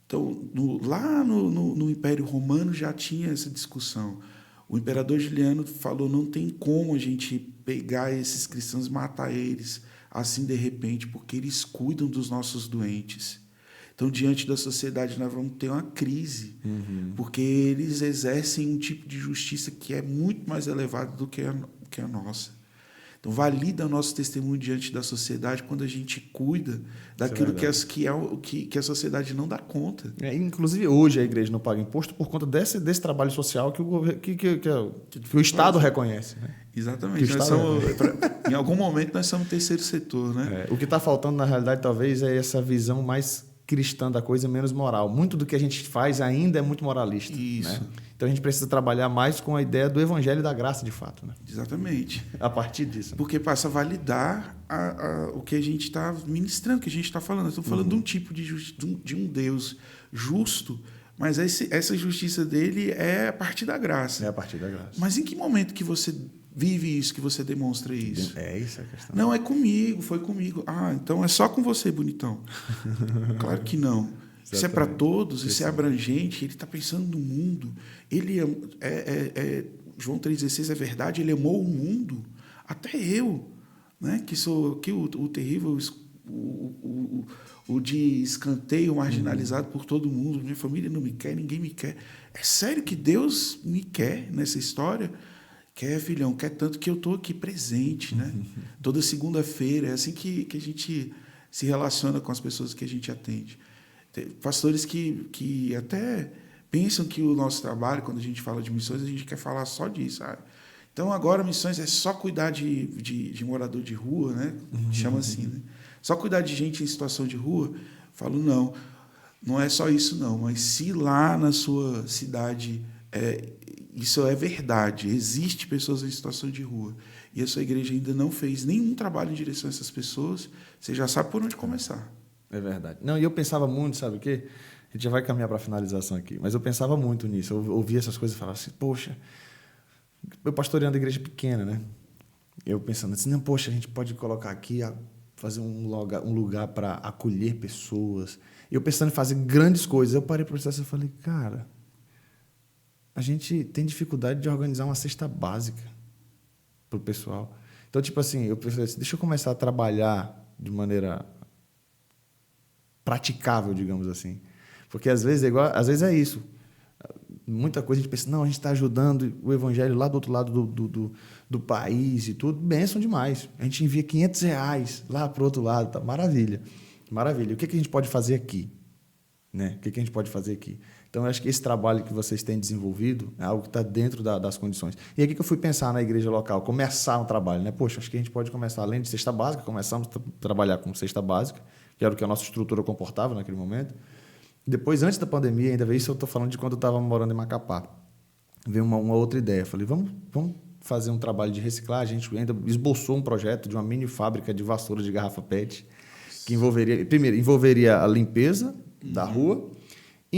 Então, lá no Império Romano já tinha essa discussão. O imperador Juliano falou, não tem como a gente pegar esses cristãos e matar eles assim de repente, porque eles cuidam dos nossos doentes. Então, diante da sociedade, nós vamos ter uma crise, porque eles exercem um tipo de justiça que é muito mais elevado do que a nossa. Então, valida o nosso testemunho diante da sociedade quando a gente cuida daquilo que a sociedade não dá conta. Inclusive, hoje a igreja não paga imposto por conta desse trabalho social que o Estado reconhece. Né? Exatamente. Em algum momento, nós somos terceiro setor. Né? O que está faltando, na realidade, talvez, é essa visão mais cristã da coisa, menos moral. Muito do que a gente faz ainda é muito moralista. Isso. Né? Então, a gente precisa trabalhar mais com a ideia do evangelho da graça, de fato. Né? Exatamente. A partir disso. Porque passa a validar o que a gente está ministrando, o que a gente está falando. Estou falando de um tipo de um Deus justo, mas essa justiça dele é a partir da graça. É a partir da graça. Mas em que momento que você vive isso, que você demonstra isso? Isso a questão. Não, é comigo, foi comigo. Então é só com você, bonitão. Claro que não. Exatamente. Isso é para todos, isso é abrangente, ele está pensando no mundo. Ele João 3,16 é verdade, ele amou o mundo, até eu, né, que sou o terrível, o de escanteio, marginalizado por todo mundo, minha família não me quer, ninguém me quer. É sério que Deus me quer nessa história? Quer, filhão, quer tanto que eu estou aqui presente, né? Toda segunda-feira, é assim que a gente se relaciona com as pessoas que a gente atende. Tem pastores que até pensam que o nosso trabalho, quando a gente fala de missões, a gente quer falar só disso. Então, agora, missões é só cuidar de morador de rua, né? Chama assim, né? Só cuidar de gente em situação de rua. Falo, não é só isso, não. Mas se lá na sua cidade... isso é verdade, existe pessoas em situação de rua e a sua igreja ainda não fez nenhum trabalho em direção a essas pessoas, você já sabe por onde começar. É verdade. Não, e eu pensava muito, sabe o quê? A gente já vai caminhar para a finalização aqui, mas eu pensava muito nisso, eu ouvia essas coisas e falava assim, poxa, eu pastoreando a igreja pequena, né? Eu pensando assim, não, poxa, a gente pode colocar aqui, fazer um lugar para acolher pessoas, eu pensando em fazer grandes coisas, eu parei para pensar e falei, cara... A gente tem dificuldade de organizar uma cesta básica para o pessoal. Então, tipo assim, eu pensei assim, deixa eu começar a trabalhar de maneira praticável, digamos assim. Porque às vezes é isso. Muita coisa a gente pensa, não, a gente está ajudando o evangelho lá do outro lado do país e tudo, bênção demais. A gente envia R$500 lá para o outro lado, tá? Maravilha. Maravilha. O que a gente pode fazer aqui? Né? O que a gente pode fazer aqui? Então, eu acho que esse trabalho que vocês têm desenvolvido é algo que está dentro das condições. E aqui que eu fui pensar na igreja local, começar um trabalho. Né? Poxa, acho que a gente pode começar, além de cesta básica, começamos a trabalhar com cesta básica, que era o que a nossa estrutura comportava naquele momento. Depois, antes da pandemia, ainda veio isso, eu estou falando de quando eu estava morando em Macapá. Veio uma outra ideia. Falei, vamos fazer um trabalho de reciclagem. A gente ainda esboçou um projeto de uma mini fábrica de vassoura de garrafa PET, que envolveria a limpeza da rua,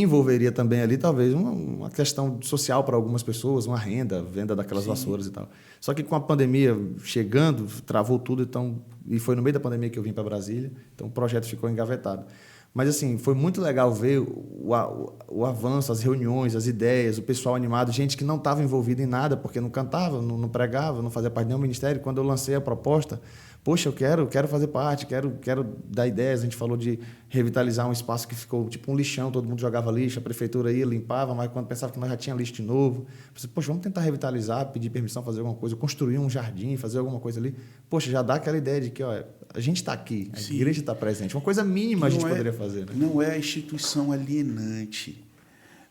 envolveria também ali talvez uma questão social para algumas pessoas, uma renda, venda daquelas vassouras e tal. Só que com a pandemia chegando, travou tudo, então, e foi no meio da pandemia que eu vim para Brasília, então o projeto ficou engavetado. Mas, assim, foi muito legal ver o avanço, as reuniões, as ideias, o pessoal animado, gente que não estava envolvida em nada, porque não cantava, não pregava, não fazia parte de nenhum ministério. Quando eu lancei a proposta, poxa, eu quero fazer parte, quero dar ideias. A gente falou de revitalizar um espaço que ficou tipo um lixão, todo mundo jogava lixo, a prefeitura ia, limpava, mas quando pensava que nós já tinha lixo de novo, eu pensei, poxa, vamos tentar revitalizar, pedir permissão, fazer alguma coisa, construir um jardim, fazer alguma coisa ali. Poxa, já dá aquela ideia de que ó, a gente está aqui, a igreja está presente. Uma coisa mínima a gente poderia fazer. Né? Não é a instituição alienante.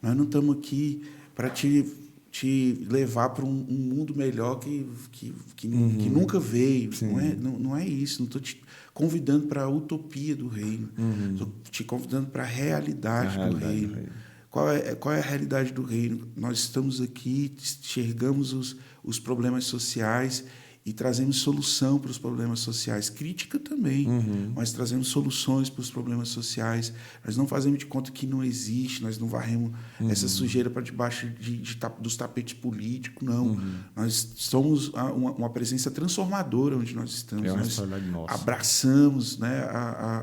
Nós não estamos aqui para te levar para um mundo melhor que nunca veio. Não é isso. Não estou te convidando para a utopia do reino. Estou te convidando para a realidade do reino. Qual é a realidade do reino? Nós estamos aqui, enxergamos os problemas sociais e trazemos solução para os problemas sociais. Crítica também, mas trazemos soluções para os problemas sociais. Nós não fazemos de conta que não existe, nós não varremos essa sujeira para debaixo dos tapetes políticos, não. Nós somos uma presença transformadora onde nós estamos. Nós abraçamos, né,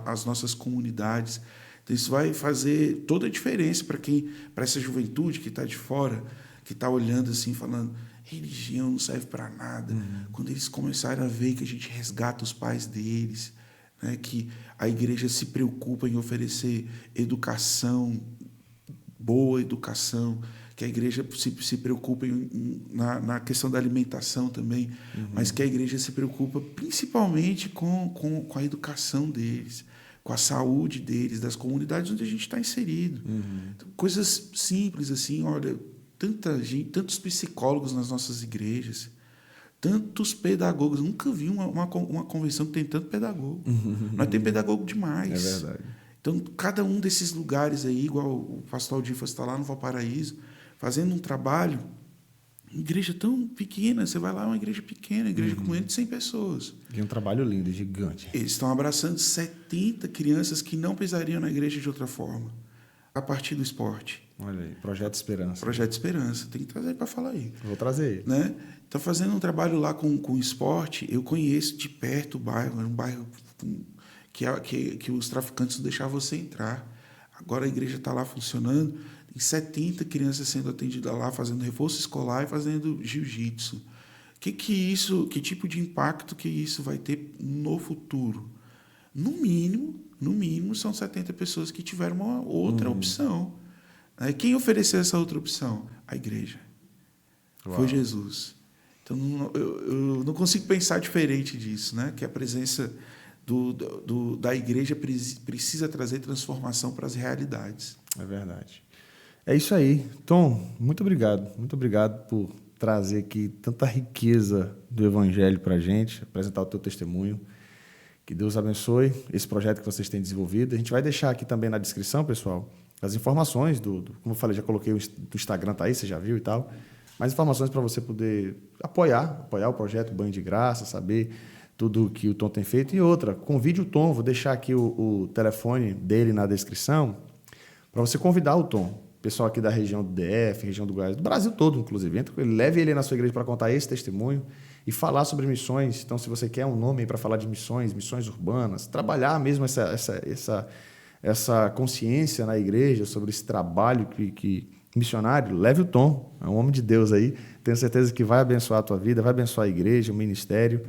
as nossas comunidades. Então, isso vai fazer toda a diferença para essa juventude que está de fora, que está olhando assim, falando... Religião não serve para nada. Quando eles começarem a ver que a gente resgata os pais deles, né, que a igreja se preocupa em oferecer educação, boa educação, que a igreja se preocupa na questão da alimentação também, mas que a igreja se preocupa principalmente com a educação deles, com a saúde deles, das comunidades onde a gente está inserido. Então, coisas simples assim, olha... tantos psicólogos nas nossas igrejas, tantos pedagogos. Eu nunca vi uma convenção que tem tanto pedagogo. Nós temos pedagogo demais. É verdade. Então, cada um desses lugares aí, igual o pastor Aldifas está lá no Valparaíso, fazendo um trabalho, igreja tão pequena, você vai lá, é uma igreja pequena, igreja com menos de 100 pessoas. E um trabalho lindo, gigante. Eles estão abraçando 70 crianças que não pisariam na igreja de outra forma, a partir do esporte. Olha aí, Projeto Esperança. Projeto Esperança, tem que trazer para falar aí. Vou trazer. Né? Então, fazendo um trabalho lá com esporte, eu conheço de perto o bairro, era um bairro que os traficantes não deixavam você entrar. Agora a igreja está lá funcionando, tem 70 crianças sendo atendidas lá, fazendo reforço escolar e fazendo jiu-jitsu. Que tipo de impacto que isso vai ter no futuro? No mínimo, são 70 pessoas que tiveram uma outra opção. Quem ofereceu essa outra opção? A igreja. Uau. Foi Jesus. Então, eu não consigo pensar diferente disso, né? Que a presença da igreja precisa trazer transformação para as realidades. É verdade. É isso aí. Tom, muito obrigado. Muito obrigado por trazer aqui tanta riqueza do Evangelho para a gente, apresentar o teu testemunho. Que Deus abençoe esse projeto que vocês têm desenvolvido. A gente vai deixar aqui também na descrição, pessoal, as informações como eu falei, já coloquei o Instagram, tá aí, você já viu e tal. Mais informações para você poder apoiar o projeto Banho de Graça, saber tudo que o Tom tem feito. E outra, convide o Tom, vou deixar aqui o telefone dele na descrição, para você convidar o Tom. Pessoal aqui da região do DF, região do Goiás, do Brasil todo, inclusive. Leve ele na sua igreja para contar esse testemunho e falar sobre missões. Então, se você quer um nome para falar de missões urbanas, trabalhar mesmo essa consciência na igreja sobre esse trabalho que missionário, leve o Tom, é um homem de Deus aí. Tenho certeza que vai abençoar a tua vida, vai abençoar a igreja, o ministério.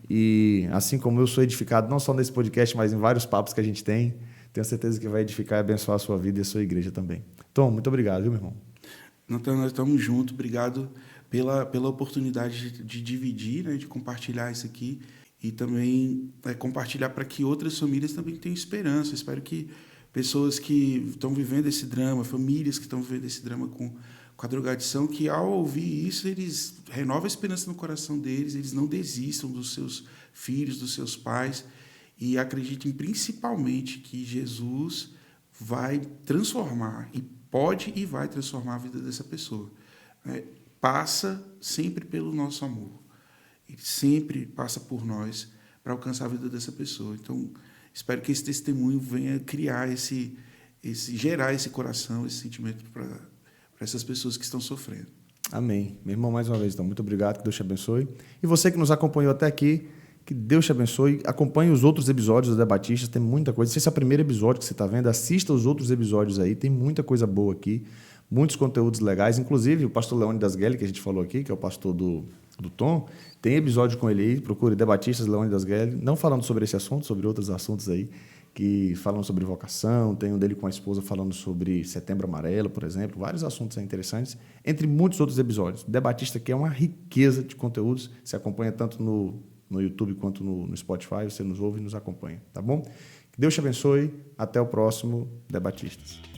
E assim como eu sou edificado, não só nesse podcast, mas em vários papos que a gente tem, tenho certeza que vai edificar e abençoar a sua vida e a sua igreja também. Tom, muito obrigado, viu, meu irmão? Então, nós estamos juntos. Obrigado pela oportunidade de dividir, né, de compartilhar isso aqui e também compartilhar para que outras famílias também tenham esperança. Espero que pessoas que estão vivendo esse drama, famílias que estão vivendo esse drama com a drogadição, que ao ouvir isso, eles renovam a esperança no coração deles, eles não desistam dos seus filhos, dos seus pais, e acreditem principalmente que Jesus vai transformar, e pode e vai transformar a vida dessa pessoa. Passa sempre pelo nosso amor. Ele sempre passa por nós para alcançar a vida dessa pessoa. Então, espero que esse testemunho venha criar esse gerar esse coração, esse sentimento para essas pessoas que estão sofrendo. Amém. Meu irmão, mais uma vez, então, muito obrigado, que Deus te abençoe. E você que nos acompanhou até aqui, que Deus te abençoe. Acompanhe os outros episódios do Debatistas, tem muita coisa. Se esse é o primeiro episódio que você está vendo, assista os outros episódios aí, tem muita coisa boa aqui, muitos conteúdos legais. Inclusive, o pastor Leônidas Guelli, que a gente falou aqui, que é o pastor do Tom, tem episódio com ele aí, procure Debatistas Leônidas Guelli, não falando sobre esse assunto, sobre outros assuntos aí, que falam sobre vocação, tem um dele com a esposa falando sobre Setembro Amarelo, por exemplo, vários assuntos interessantes, entre muitos outros episódios. O Debatista aqui é uma riqueza de conteúdos, se acompanha tanto no YouTube quanto no Spotify, você nos ouve e nos acompanha, tá bom? Que Deus te abençoe, até o próximo Debatistas.